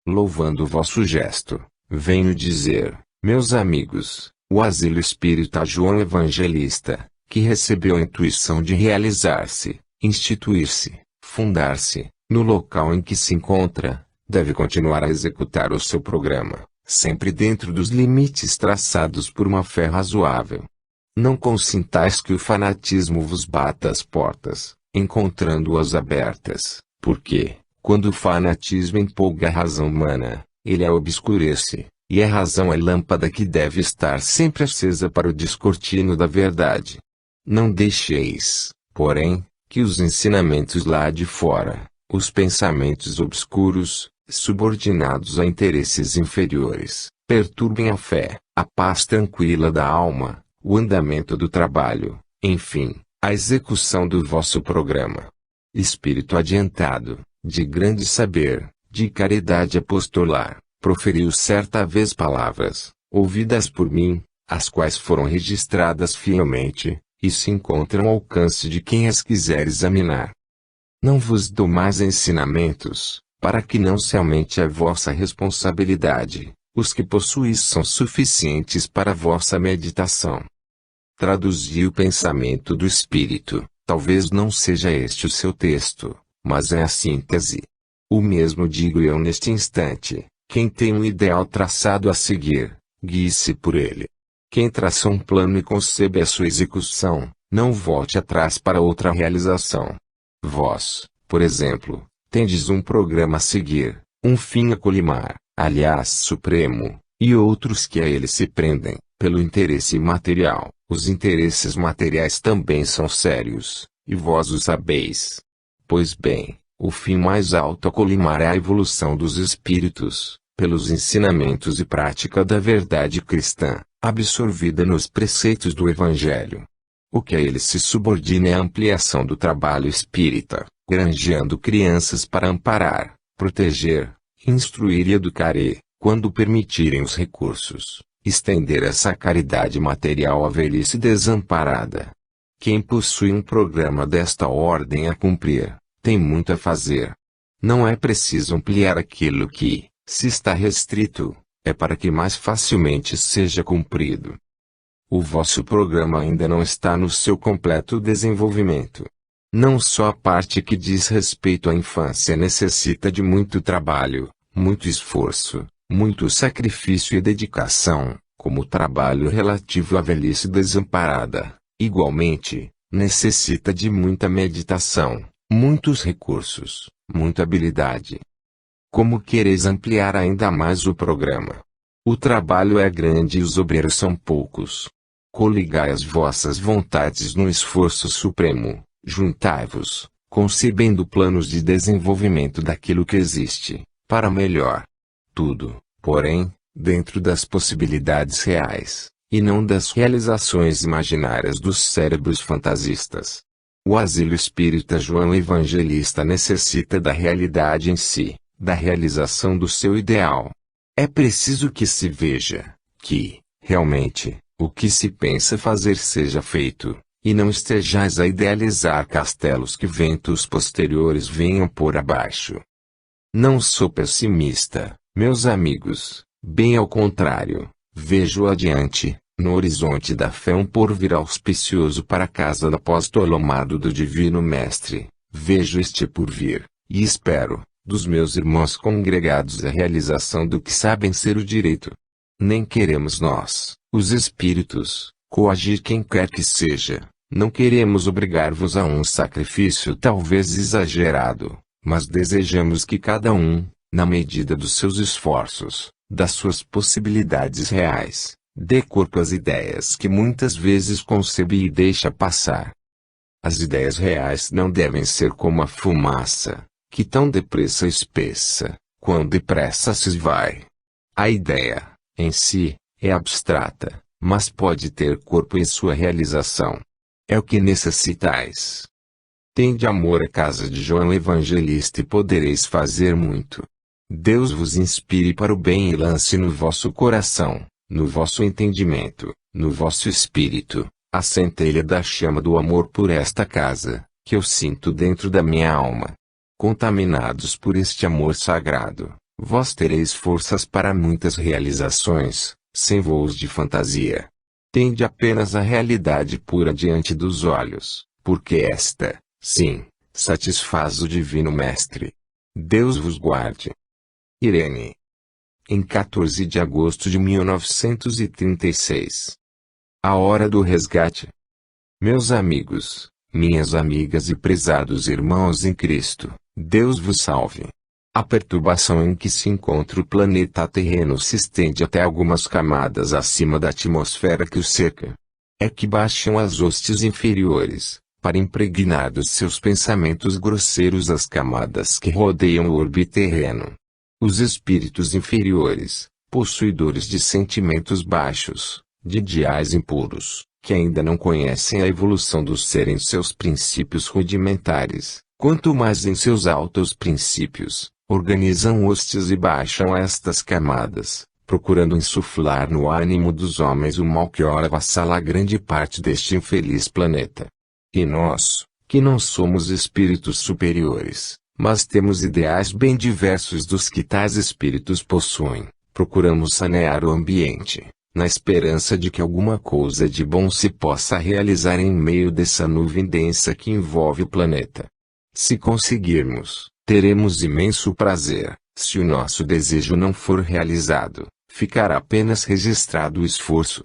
Louvando o vosso gesto, venho dizer, meus amigos, o asilo espírita João Evangelista, que recebeu a intuição de realizar-se, instituir-se, fundar-se, no local em que se encontra, deve continuar a executar o seu programa, sempre dentro dos limites traçados por uma fé razoável. Não consintais que o fanatismo vos bata às portas, encontrando-as abertas, porque, quando o fanatismo empolga a razão humana, ele a obscurece, e a razão é lâmpada que deve estar sempre acesa para o descortino da verdade. Não deixeis, porém, que os ensinamentos lá de fora, os pensamentos obscuros, subordinados a interesses inferiores, perturbem a fé, a paz tranquila da alma, o andamento do trabalho, enfim, a execução do vosso programa. Espírito adiantado, de grande saber, de caridade apostolar, proferiu certa vez palavras, ouvidas por mim, as quais foram registradas fielmente, e se encontram ao alcance de quem as quiser examinar. Não vos dou mais ensinamentos, para que não se aumente a vossa responsabilidade, os que possuís são suficientes para a vossa meditação. Traduzi o pensamento do Espírito, talvez não seja este o seu texto, mas é a síntese. O mesmo digo eu neste instante, quem tem um ideal traçado a seguir, guie-se por ele. Quem traça um plano e concebe a sua execução, não volte atrás para outra realização. Vós, por exemplo, tendes um programa a seguir, um fim a colimar, aliás supremo, e outros que a ele se prendem, pelo interesse material. Os interesses materiais também são sérios, e vós o sabeis. Pois bem, o fim mais alto a colimar é a evolução dos espíritos, pelos ensinamentos e prática da verdade cristã, absorvida nos preceitos do Evangelho. O que a ele se subordina é a ampliação do trabalho espírita, granjeando crianças para amparar, proteger, instruir e educar e, quando permitirem os recursos, estender essa caridade material à velhice desamparada. Quem possui um programa desta ordem a cumprir, tem muito a fazer. Não é preciso ampliar aquilo que, se está restrito, é para que mais facilmente seja cumprido. O vosso programa ainda não está no seu completo desenvolvimento. Não só a parte que diz respeito à infância necessita de muito trabalho, muito esforço, muito sacrifício e dedicação, como o trabalho relativo à velhice desamparada, igualmente, necessita de muita meditação, muitos recursos, muita habilidade. Como quereis ampliar ainda mais o programa? O trabalho é grande e os obreiros são poucos. Coligai as vossas vontades no esforço supremo, juntai-vos, concebendo planos de desenvolvimento daquilo que existe, para melhor. Tudo, porém, dentro das possibilidades reais, e não das realizações imaginárias dos cérebros fantasistas. O asilo espírita João Evangelista necessita da realidade em si, da realização do seu ideal. É preciso que se veja, que, realmente, o que se pensa fazer seja feito, e não estejais a idealizar castelos que ventos posteriores venham por abaixo. Não sou pessimista, meus amigos, bem ao contrário, vejo adiante, no horizonte da fé um porvir auspicioso para a casa do apóstolo amado do Divino Mestre, vejo este porvir, e espero, dos meus irmãos congregados a realização do que sabem ser o direito. Nem queremos nós, os espíritos, coagir quem quer que seja, não queremos obrigar-vos a um sacrifício talvez exagerado, mas desejamos que cada um, na medida dos seus esforços, das suas possibilidades reais, dê corpo às ideias que muitas vezes concebe e deixa passar. As ideias reais não devem ser como a fumaça, que tão depressa espessa, quão depressa se vai. A ideia, em si, é abstrata, mas pode ter corpo em sua realização. É o que necessitais. Tende amor à casa de João Evangelista e podereis fazer muito. Deus vos inspire para o bem e lance no vosso coração, no vosso entendimento, no vosso espírito, a centelha da chama do amor por esta casa, que eu sinto dentro da minha alma. Contaminados por este amor sagrado, vós tereis forças para muitas realizações, sem voos de fantasia. Tende apenas a realidade pura diante dos olhos, porque esta, sim, satisfaz o Divino Mestre. Deus vos guarde. Irene. Em 14 de agosto de 1936. A hora do resgate. Meus amigos, minhas amigas e prezados irmãos em Cristo, Deus vos salve. A perturbação em que se encontra o planeta terreno se estende até algumas camadas acima da atmosfera que o cerca. É que baixam as hostes inferiores, para impregnar dos seus pensamentos grosseiros as camadas que rodeiam o orbe terreno. Os espíritos inferiores, possuidores de sentimentos baixos, de ideais impuros, que ainda não conhecem a evolução do ser em seus princípios rudimentares, quanto mais em seus altos princípios, organizam hostes e baixam estas camadas, procurando insuflar no ânimo dos homens o mal que ora avassala grande parte deste infeliz planeta. E nós, que não somos espíritos superiores, mas temos ideais bem diversos dos que tais espíritos possuem, procuramos sanear o ambiente, na esperança de que alguma coisa de bom se possa realizar em meio dessa nuvem densa que envolve o planeta. Se conseguirmos, teremos imenso prazer. Se o nosso desejo não for realizado, ficará apenas registrado o esforço.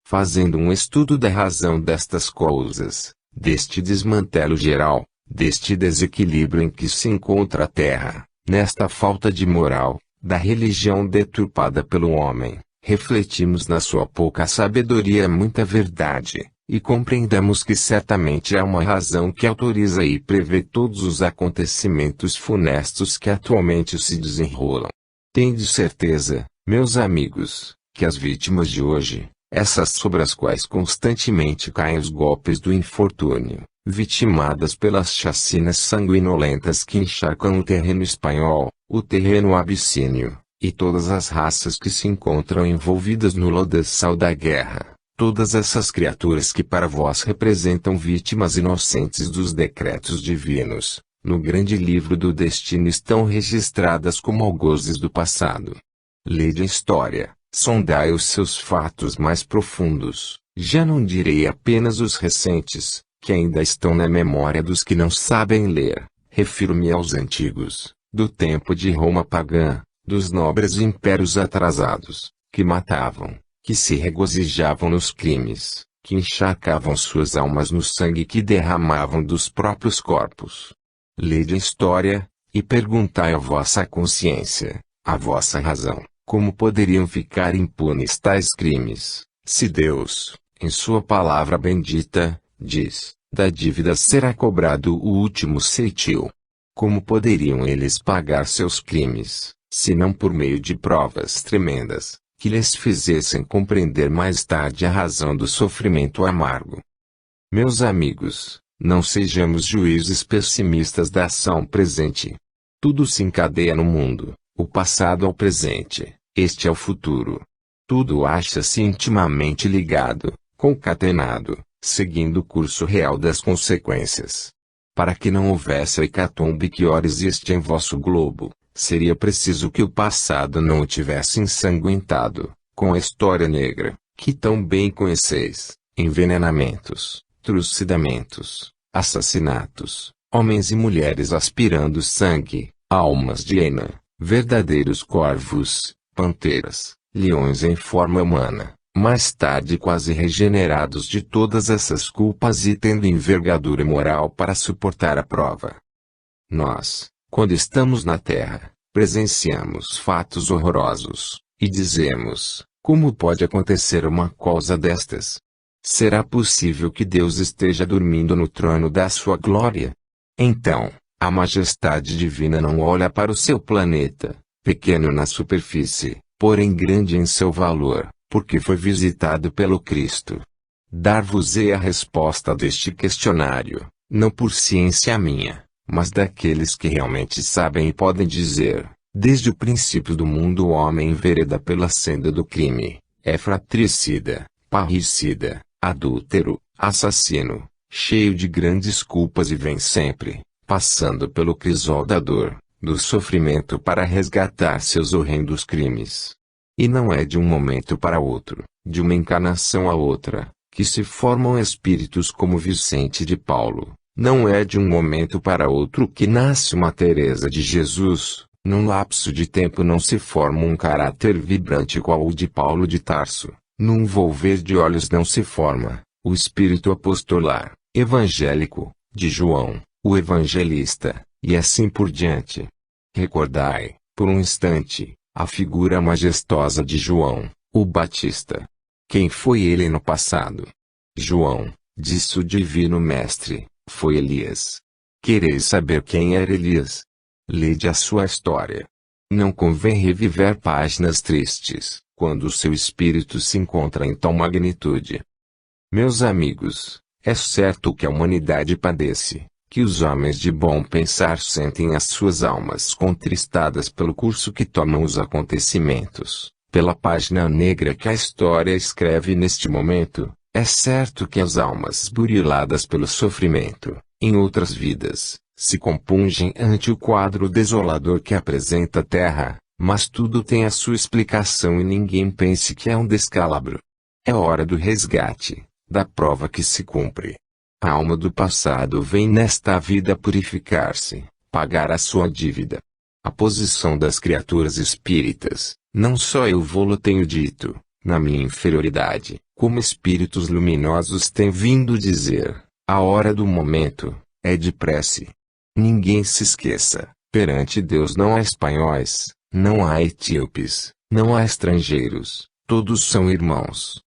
Fazendo um estudo da razão destas coisas, deste desmantelo geral, deste desequilíbrio em que se encontra a Terra, nesta falta de moral, da religião deturpada pelo homem, refletimos na sua pouca sabedoria muita verdade, e compreendamos que certamente há uma razão que autoriza e prevê todos os acontecimentos funestos que atualmente se desenrolam. Tende certeza, meus amigos, que as vítimas de hoje, essas sobre as quais constantemente caem os golpes do infortúnio, vitimadas pelas chacinas sanguinolentas que encharcam o terreno espanhol, o terreno abissínio, e todas as raças que se encontram envolvidas no lodaçal da guerra, todas essas criaturas que para vós representam vítimas inocentes dos decretos divinos, no grande livro do destino estão registradas como algozes do passado. Lede a história, sondai os seus fatos mais profundos, já não direi apenas os recentes, que ainda estão na memória dos que não sabem ler, refiro-me aos antigos, do tempo de Roma pagã, dos nobres impérios atrasados, que matavam, que se regozijavam nos crimes, que encharcavam suas almas no sangue que derramavam dos próprios corpos. Lede a história, e perguntai à vossa consciência, à vossa razão, como poderiam ficar impunes tais crimes, se Deus, em sua palavra bendita, diz, da dívida será cobrado o último ceitil. Como poderiam eles pagar seus crimes, se não por meio de provas tremendas, que lhes fizessem compreender mais tarde a razão do sofrimento amargo. Meus amigos, não sejamos juízes pessimistas da ação presente. Tudo se encadeia no mundo, o passado ao presente, este é o futuro. Tudo acha-se intimamente ligado, concatenado, seguindo o curso real das consequências. Para que não houvesse a hecatombe que ora existe em vosso globo, seria preciso que o passado não o tivesse ensanguentado, com a história negra, que tão bem conheceis, envenenamentos, trucidamentos, assassinatos, homens e mulheres aspirando sangue, almas de hiena, verdadeiros corvos, panteras, leões em forma humana, mais tarde quase regenerados de todas essas culpas e tendo envergadura moral para suportar a prova. Nós, quando estamos na Terra, presenciamos fatos horrorosos, e dizemos, como pode acontecer uma coisa destas? Será possível que Deus esteja dormindo no trono da sua glória? Então, a majestade divina não olha para o seu planeta, pequeno na superfície, porém grande em seu valor, porque foi visitado pelo Cristo. Dar-vos-ei a resposta deste questionário, não por ciência minha, mas daqueles que realmente sabem e podem dizer, desde o princípio do mundo o homem envereda pela senda do crime, é fratricida, parricida, adúltero, assassino, cheio de grandes culpas e vem sempre, passando pelo crisol da dor, do sofrimento para resgatar seus horrendos crimes. E não é de um momento para outro, de uma encarnação a outra, que se formam espíritos como Vicente de Paulo, não é de um momento para outro que nasce uma Teresa de Jesus, num lapso de tempo não se forma um caráter vibrante qual o de Paulo de Tarso. Num volver de olhos não se forma o espírito apostolar, evangélico, de João, o evangelista, e assim por diante. Recordai, por um instante, a figura majestosa de João, o Batista. Quem foi ele no passado? João, disse o divino mestre, foi Elias. Quereis saber quem era Elias? Lede a sua história. Não convém reviver páginas tristes, quando o seu espírito se encontra em tal magnitude. Meus amigos, é certo que a humanidade padece, que os homens de bom pensar sentem as suas almas contristadas pelo curso que tomam os acontecimentos, pela página negra que a história escreve neste momento. É certo que as almas buriladas pelo sofrimento, em outras vidas, se compungem ante o quadro desolador que apresenta a Terra. Mas tudo tem a sua explicação e ninguém pense que é um descalabro. É hora do resgate, da prova que se cumpre. A alma do passado vem nesta vida purificar-se, pagar a sua dívida. A posição das criaturas espíritas, não só eu vô-lo tenho dito, na minha inferioridade, como espíritos luminosos têm vindo dizer, a hora do momento, é de prece. Ninguém se esqueça, perante Deus não há espanhóis, não há etíopes, não há estrangeiros, todos são irmãos.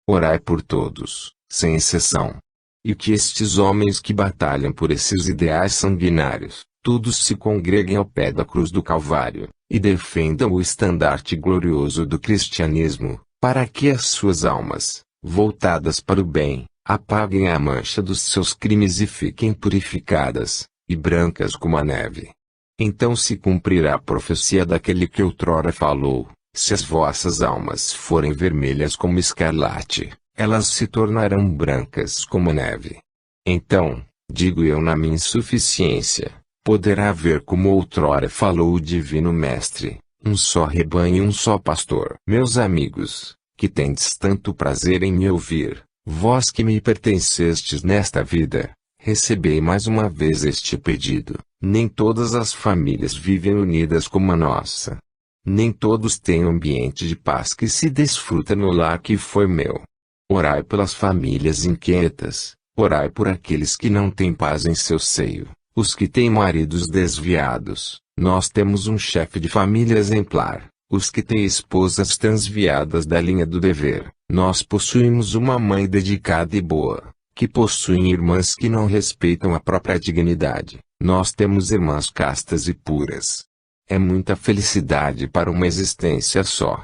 Orai por todos, sem exceção. E que estes homens que batalham por esses ideais sanguinários, todos se congreguem ao pé da cruz do Calvário, e defendam o estandarte glorioso do cristianismo, para que as suas almas, voltadas para o bem, apaguem a mancha dos seus crimes e fiquem purificadas, e brancas como a neve. Então se cumprirá a profecia daquele que outrora falou, se as vossas almas forem vermelhas como escarlate, elas se tornarão brancas como neve. Então, digo eu na minha insuficiência, poderá haver como outrora falou o divino mestre, um só rebanho e um só pastor. Meus amigos, que tendes tanto prazer em me ouvir, vós que me pertencestes nesta vida, recebei mais uma vez este pedido. Nem todas as famílias vivem unidas como a nossa. Nem todos têm um ambiente de paz que se desfruta no lar que foi meu. Orai pelas famílias inquietas, orai por aqueles que não têm paz em seu seio, os que têm maridos desviados. Nós temos um chefe de família exemplar, os que têm esposas transviadas da linha do dever. Nós possuímos uma mãe dedicada e boa, que possuem irmãs que não respeitam a própria dignidade. Nós temos irmãs castas e puras. É muita felicidade para uma existência só.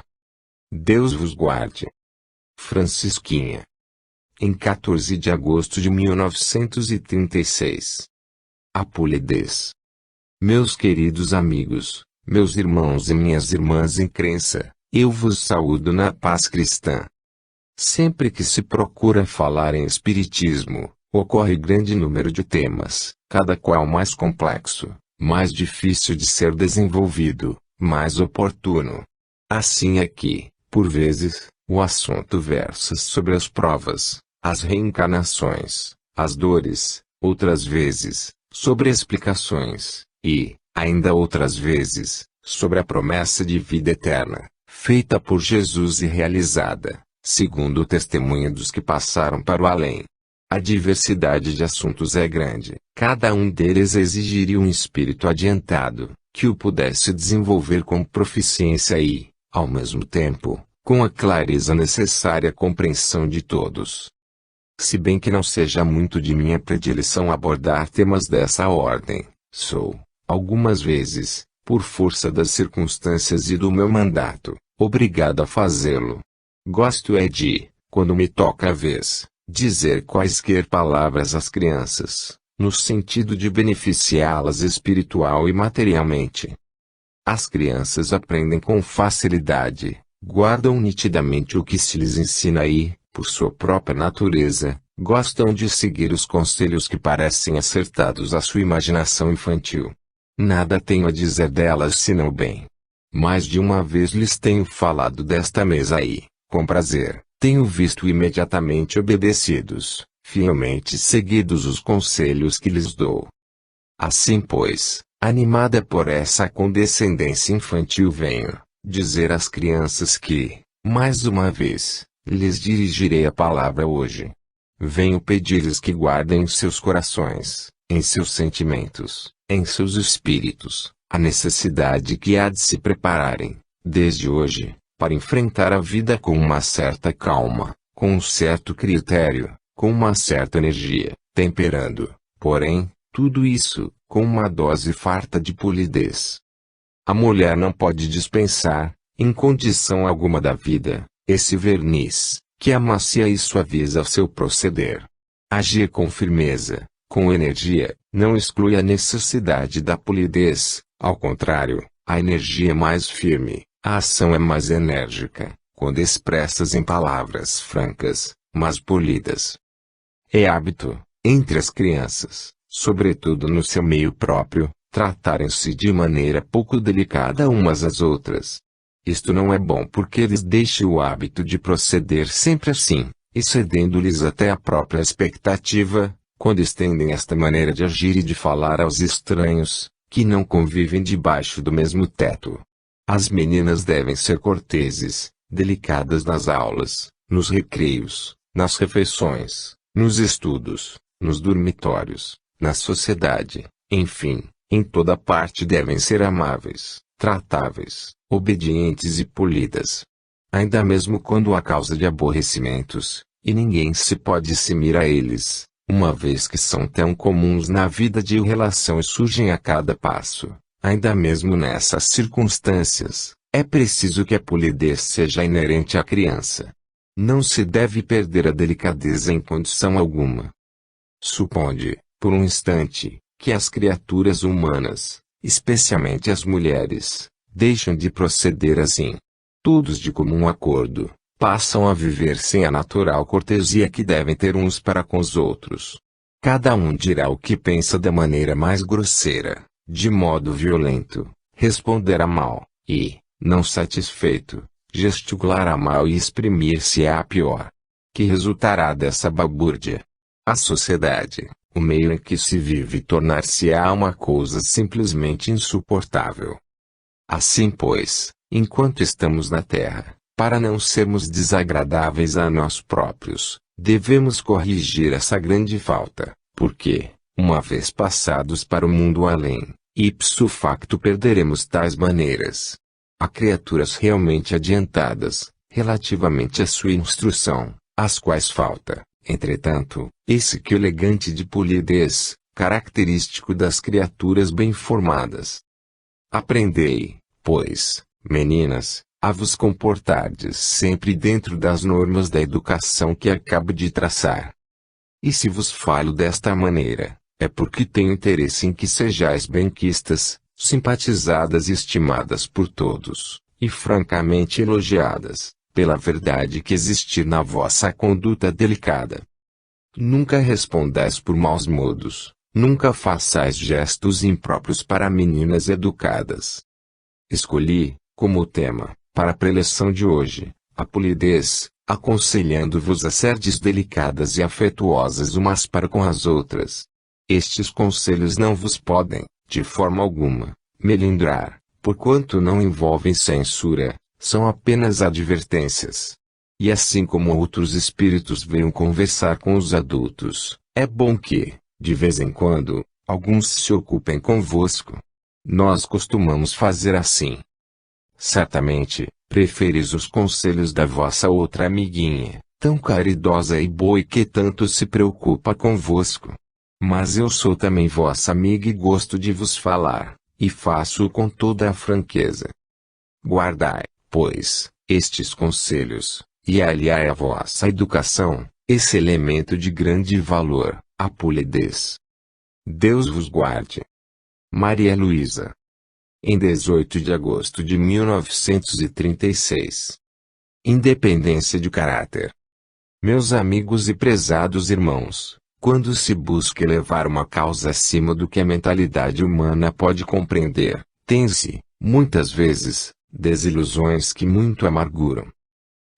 Deus vos guarde. Francisquinha. Em 14 de agosto de 1936. A polidez. Meus queridos amigos, meus irmãos e minhas irmãs em crença, eu vos saúdo na paz cristã. Sempre que se procura falar em espiritismo, ocorre grande número de temas, cada qual mais complexo, mais difícil de ser desenvolvido, mais oportuno. Assim é que, por vezes, o assunto versa sobre as provas, as reencarnações, as dores, outras vezes, sobre explicações, e, ainda outras vezes, sobre a promessa de vida eterna, feita por Jesus e realizada, segundo o testemunho dos que passaram para o além. A diversidade de assuntos é grande, cada um deles exigiria um espírito adiantado, que o pudesse desenvolver com proficiência e, ao mesmo tempo, com a clareza necessária à compreensão de todos. Se bem que não seja muito de minha predileção abordar temas dessa ordem, sou, algumas vezes, por força das circunstâncias e do meu mandato, obrigado a fazê-lo. Gosto é de, quando me toca a vez, dizer quaisquer palavras às crianças, no sentido de beneficiá-las espiritual e materialmente. As crianças aprendem com facilidade, guardam nitidamente o que se lhes ensina e, por sua própria natureza, gostam de seguir os conselhos que parecem acertados à sua imaginação infantil. Nada tenho a dizer delas senão o bem. Mais de uma vez lhes tenho falado desta mesa e, com prazer, tenho visto imediatamente obedecidos, fielmente seguidos os conselhos que lhes dou. Assim pois, animada por essa condescendência infantil venho dizer às crianças que, mais uma vez, lhes dirigirei a palavra hoje. Venho pedir-lhes que guardem em seus corações, em seus sentimentos, em seus espíritos, a necessidade que há de se prepararem, desde hoje, para enfrentar a vida com uma certa calma, com um certo critério, com uma certa energia, temperando, porém, tudo isso, com uma dose farta de polidez. A mulher não pode dispensar, em condição alguma da vida, esse verniz, que amacia e suaviza o seu proceder. Agir com firmeza, com energia, não exclui a necessidade da polidez, ao contrário, a energia é mais firme, a ação é mais enérgica, quando expressas em palavras francas, mas polidas. É hábito, entre as crianças, sobretudo no seu meio próprio, tratarem-se de maneira pouco delicada umas às outras. Isto não é bom porque lhes deixa o hábito de proceder sempre assim, excedendo-lhes até a própria expectativa, quando estendem esta maneira de agir e de falar aos estranhos, que não convivem debaixo do mesmo teto. As meninas devem ser corteses, delicadas nas aulas, nos recreios, nas refeições, nos estudos, nos dormitórios, na sociedade, enfim, em toda parte devem ser amáveis, tratáveis, obedientes e polidas. Ainda mesmo quando há causa de aborrecimentos, e ninguém se pode cimir a eles, uma vez que são tão comuns na vida de relação e surgem a cada passo, ainda mesmo nessas circunstâncias, é preciso que a polidez seja inerente à criança. Não se deve perder a delicadeza em condição alguma. Suponde, por um instante, que as criaturas humanas, especialmente as mulheres, deixam de proceder assim. Todos de comum acordo, passam a viver sem a natural cortesia que devem ter uns para com os outros. Cada um dirá o que pensa da maneira mais grosseira, de modo violento, responderá mal, e, não satisfeito, gesticulará mal e exprimir-se-á pior. Que resultará dessa balbúrdia? A sociedade, o meio em que se vive tornar-se-á uma coisa simplesmente insuportável. Assim pois, enquanto estamos na terra, para não sermos desagradáveis a nós próprios, devemos corrigir essa grande falta, porque, uma vez passados para o mundo além, ipso facto perderemos tais maneiras. Há criaturas realmente adiantadas, relativamente à sua instrução, às quais falta, entretanto, esse que elegante de polidez, característico das criaturas bem formadas. Aprendei, pois, meninas, a vos comportardes sempre dentro das normas da educação que acabo de traçar. E se vos falo desta maneira, é porque tenho interesse em que sejais benquistas, simpatizadas e estimadas por todos, e francamente elogiadas, pela verdade que existir na vossa conduta delicada. Nunca respondais por maus modos, nunca façais gestos impróprios para meninas educadas. Escolhi, como tema, para a preleção de hoje, a polidez, aconselhando-vos a serdes delicadas e afetuosas umas para com as outras. Estes conselhos não vos podem, de forma alguma, melindrar, porquanto não envolvem censura, são apenas advertências. E assim como outros espíritos venham conversar com os adultos, é bom que, de vez em quando, alguns se ocupem convosco. Nós costumamos fazer assim. Certamente, preferis os conselhos da vossa outra amiguinha, tão caridosa e boa e que tanto se preocupa convosco. Mas eu sou também vossa amiga e gosto de vos falar, e faço-o com toda a franqueza. Guardai, pois, estes conselhos, e aliai à vossa educação, esse elemento de grande valor, a polidez. Deus vos guarde. Maria Luísa. Em 18 de agosto de 1936. Independência de caráter. Meus amigos e prezados irmãos, quando se busca elevar uma causa acima do que a mentalidade humana pode compreender, tem-se, muitas vezes, desilusões que muito amarguram.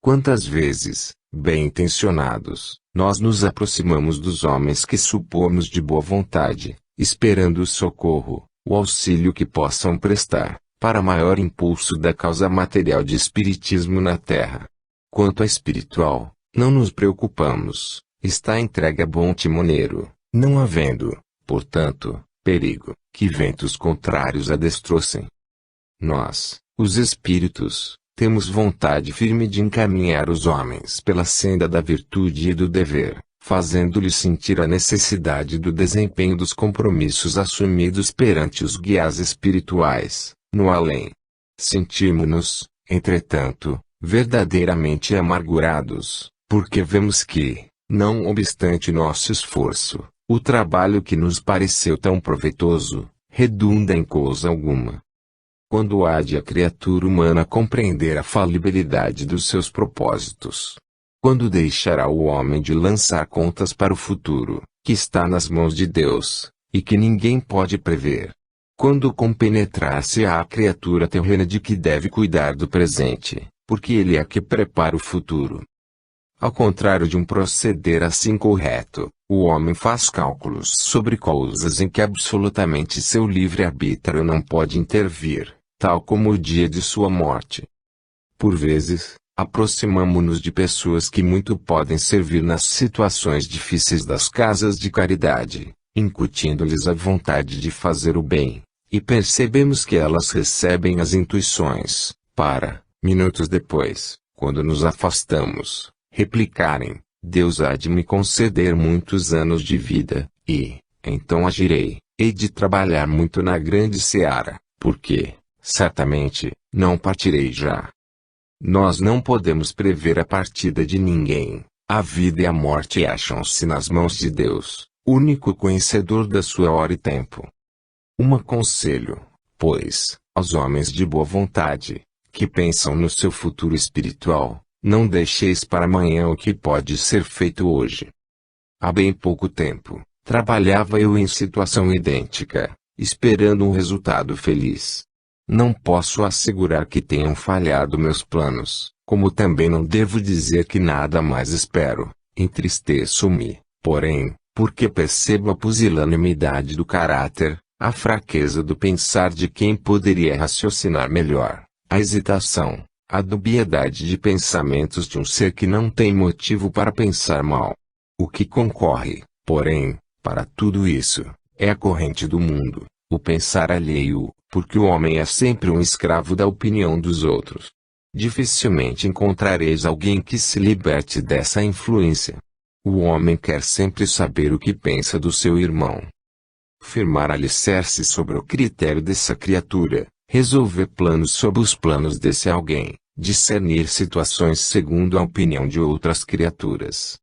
Quantas vezes, bem intencionados, nós nos aproximamos dos homens que supomos de boa vontade, esperando o socorro, o auxílio que possam prestar, para maior impulso da causa material de espiritismo na Terra. Quanto à espiritual, não nos preocupamos, está entregue a bom timoneiro, não havendo, portanto, perigo, que ventos contrários a destrocem. Nós, os espíritos, temos vontade firme de encaminhar os homens pela senda da virtude e do dever, fazendo-lhes sentir a necessidade do desempenho dos compromissos assumidos perante os guias espirituais, no além. Sentimos-nos, entretanto, verdadeiramente amargurados, porque vemos que, não obstante nosso esforço, o trabalho que nos pareceu tão proveitoso, redunda em coisa alguma. Quando há de a criatura humana compreender a falibilidade dos seus propósitos? Quando deixará o homem de lançar contas para o futuro, que está nas mãos de Deus, e que ninguém pode prever? Quando compenetrar-se a criatura terrena de que deve cuidar do presente, porque ele é que prepara o futuro? Ao contrário de um proceder assim correto, o homem faz cálculos sobre coisas em que absolutamente seu livre-arbítrio não pode intervir, tal como o dia de sua morte. Por vezes, aproximamo-nos de pessoas que muito podem servir nas situações difíceis das casas de caridade, incutindo-lhes a vontade de fazer o bem, e percebemos que elas recebem as intuições, para, minutos depois, quando nos afastamos, replicarem: Deus há de me conceder muitos anos de vida, e, então agirei, hei de trabalhar muito na grande seara, porque, certamente, não partirei já. Nós não podemos prever a partida de ninguém. A vida e a morte acham-se nas mãos de Deus, único conhecedor da sua hora e tempo. Um aconselho, pois, aos homens de boa vontade, que pensam no seu futuro espiritual: não deixeis para amanhã o que pode ser feito hoje. Há bem pouco tempo, trabalhava eu em situação idêntica, esperando um resultado feliz. Não posso assegurar que tenham falhado meus planos, como também não devo dizer que nada mais espero. Entristeço-me, porém, porque percebo a pusilanimidade do caráter, a fraqueza do pensar de quem poderia raciocinar melhor, a hesitação, a dubiedade de pensamentos de um ser que não tem motivo para pensar mal. O que concorre, porém, para tudo isso, é a corrente do mundo, o pensar alheio, porque o homem é sempre um escravo da opinião dos outros. Dificilmente encontrareis alguém que se liberte dessa influência. O homem quer sempre saber o que pensa do seu irmão. Firmar alicerce sobre o critério dessa criatura, resolver planos sobre os planos desse alguém, discernir situações segundo a opinião de outras criaturas.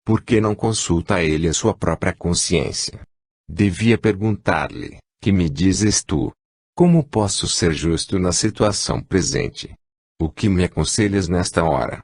Por que não consulta ele a sua própria consciência? Devia perguntar-lhe: que me dizes tu? Como posso ser justo na situação presente? O que me aconselhas nesta hora?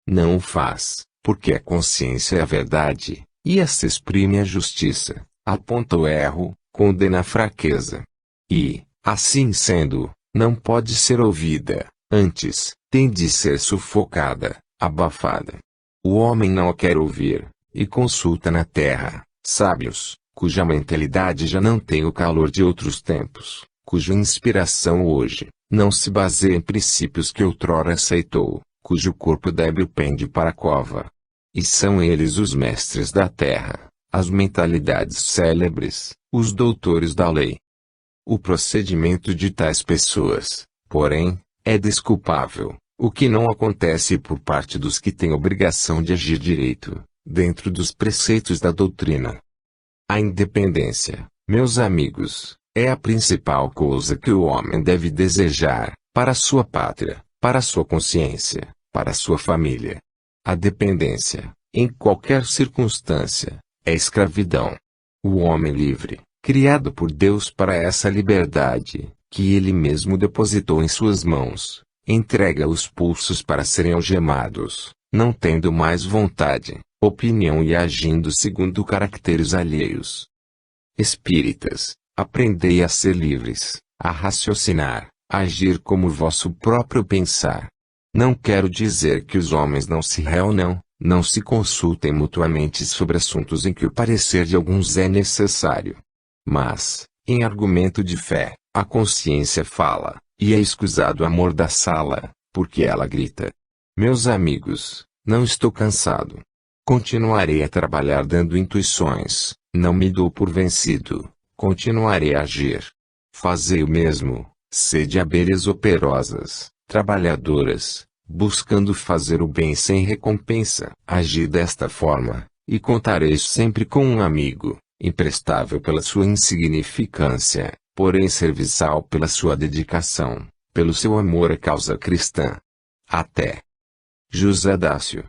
Não o faz, porque a consciência é a verdade, e essa exprime a justiça, aponta o erro, condena a fraqueza. E, assim sendo, não pode ser ouvida, antes, tem de ser sufocada, abafada. O homem não a quer ouvir, e consulta na terra, sábios, cuja mentalidade já não tem o calor de outros tempos, cuja inspiração hoje não se baseia em princípios que outrora aceitou, cujo corpo débil pende para a cova. E são eles os mestres da terra, as mentalidades célebres, os doutores da lei. O procedimento de tais pessoas, porém, é desculpável, o que não acontece por parte dos que têm obrigação de agir direito, dentro dos preceitos da doutrina. A independência, meus amigos, é a principal coisa que o homem deve desejar, para sua pátria, para sua consciência, para sua família. A dependência, em qualquer circunstância, é escravidão. O homem livre, criado por Deus para essa liberdade, que ele mesmo depositou em suas mãos, entrega os pulsos para serem algemados, não tendo mais vontade, opinião e agindo segundo caracteres alheios. Espíritas, aprendei a ser livres, a raciocinar, a agir como vosso próprio pensar. Não quero dizer que os homens não se reúnam, não se consultem mutuamente sobre assuntos em que o parecer de alguns é necessário. Mas, em argumento de fé, a consciência fala, e é escusado o amor da sala, porque ela grita. Meus amigos, não estou cansado. Continuarei a trabalhar dando intuições, não me dou por vencido, continuarei a agir. Fazei o mesmo, sede abelhas operosas, trabalhadoras, buscando fazer o bem sem recompensa. Agi desta forma, e contareis sempre com um amigo, imprestável pela sua insignificância, porém serviçal pela sua dedicação, pelo seu amor à causa cristã. Até. José Dácio.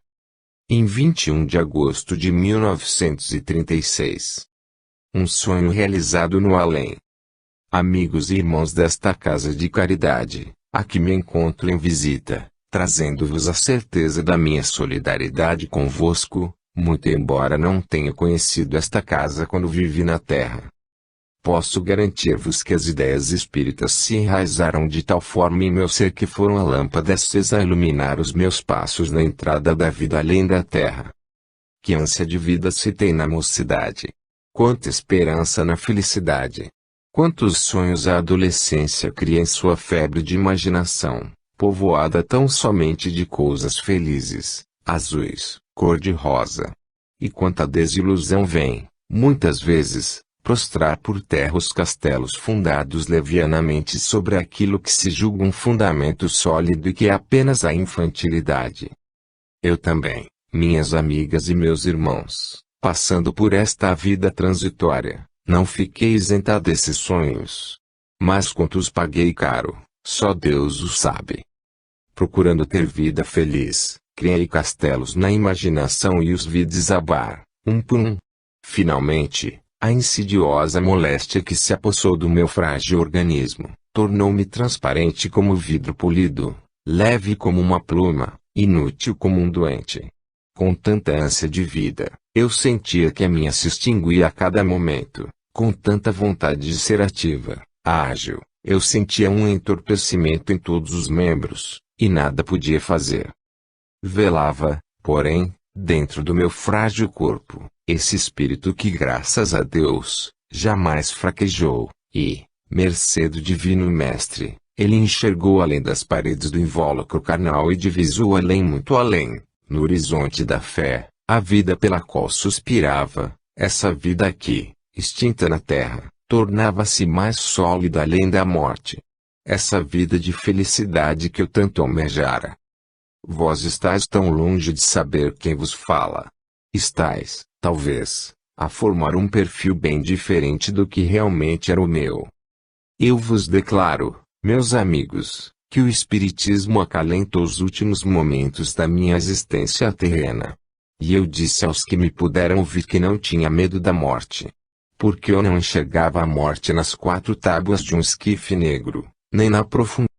Em 21 de agosto de 1936. Um sonho realizado no além. Amigos e irmãos desta casa de caridade, aqui me encontro em visita, trazendo-vos a certeza da minha solidariedade convosco, muito embora não tenha conhecido esta casa quando vivi na terra. Posso garantir-vos que as ideias espíritas se enraizaram de tal forma em meu ser que foram a lâmpada acesa a iluminar os meus passos na entrada da vida além da terra. Que ânsia de vida se tem na mocidade! Quanta esperança na felicidade! Quantos sonhos a adolescência cria em sua febre de imaginação, povoada tão somente de coisas felizes, azuis, cor-de-rosa! E quanta desilusão vem, muitas vezes, prostrar por terra os castelos fundados levianamente sobre aquilo que se julga um fundamento sólido e que é apenas a infantilidade. Eu também, minhas amigas e meus irmãos, passando por esta vida transitória, não fiquei isenta desses sonhos. Mas quantos paguei caro, só Deus o sabe. Procurando ter vida feliz, criei castelos na imaginação e os vi desabar, um por um. Finalmente, a insidiosa moléstia que se apossou do meu frágil organismo, tornou-me transparente como vidro polido, leve como uma pluma, inútil como um doente. Com tanta ânsia de vida, eu sentia que a minha se extinguia a cada momento, com tanta vontade de ser ativa, ágil, eu sentia um entorpecimento em todos os membros, e nada podia fazer. Velava, porém, dentro do meu frágil corpo, esse espírito que graças a Deus, jamais fraquejou, e, mercê do divino mestre, ele enxergou além das paredes do invólucro carnal e divisou além, muito além, no horizonte da fé, a vida pela qual suspirava, essa vida aqui, extinta na terra, tornava-se mais sólida além da morte. Essa vida de felicidade que eu tanto almejara. Vós estáis tão longe de saber quem vos fala. Estáis, talvez, a formar um perfil bem diferente do que realmente era o meu. Eu vos declaro, meus amigos, que o Espiritismo acalentou os últimos momentos da minha existência terrena. E eu disse aos que me puderam ouvir que não tinha medo da morte. Porque eu não enxergava a morte nas 4 tábuas de um esquife negro, nem na profundidade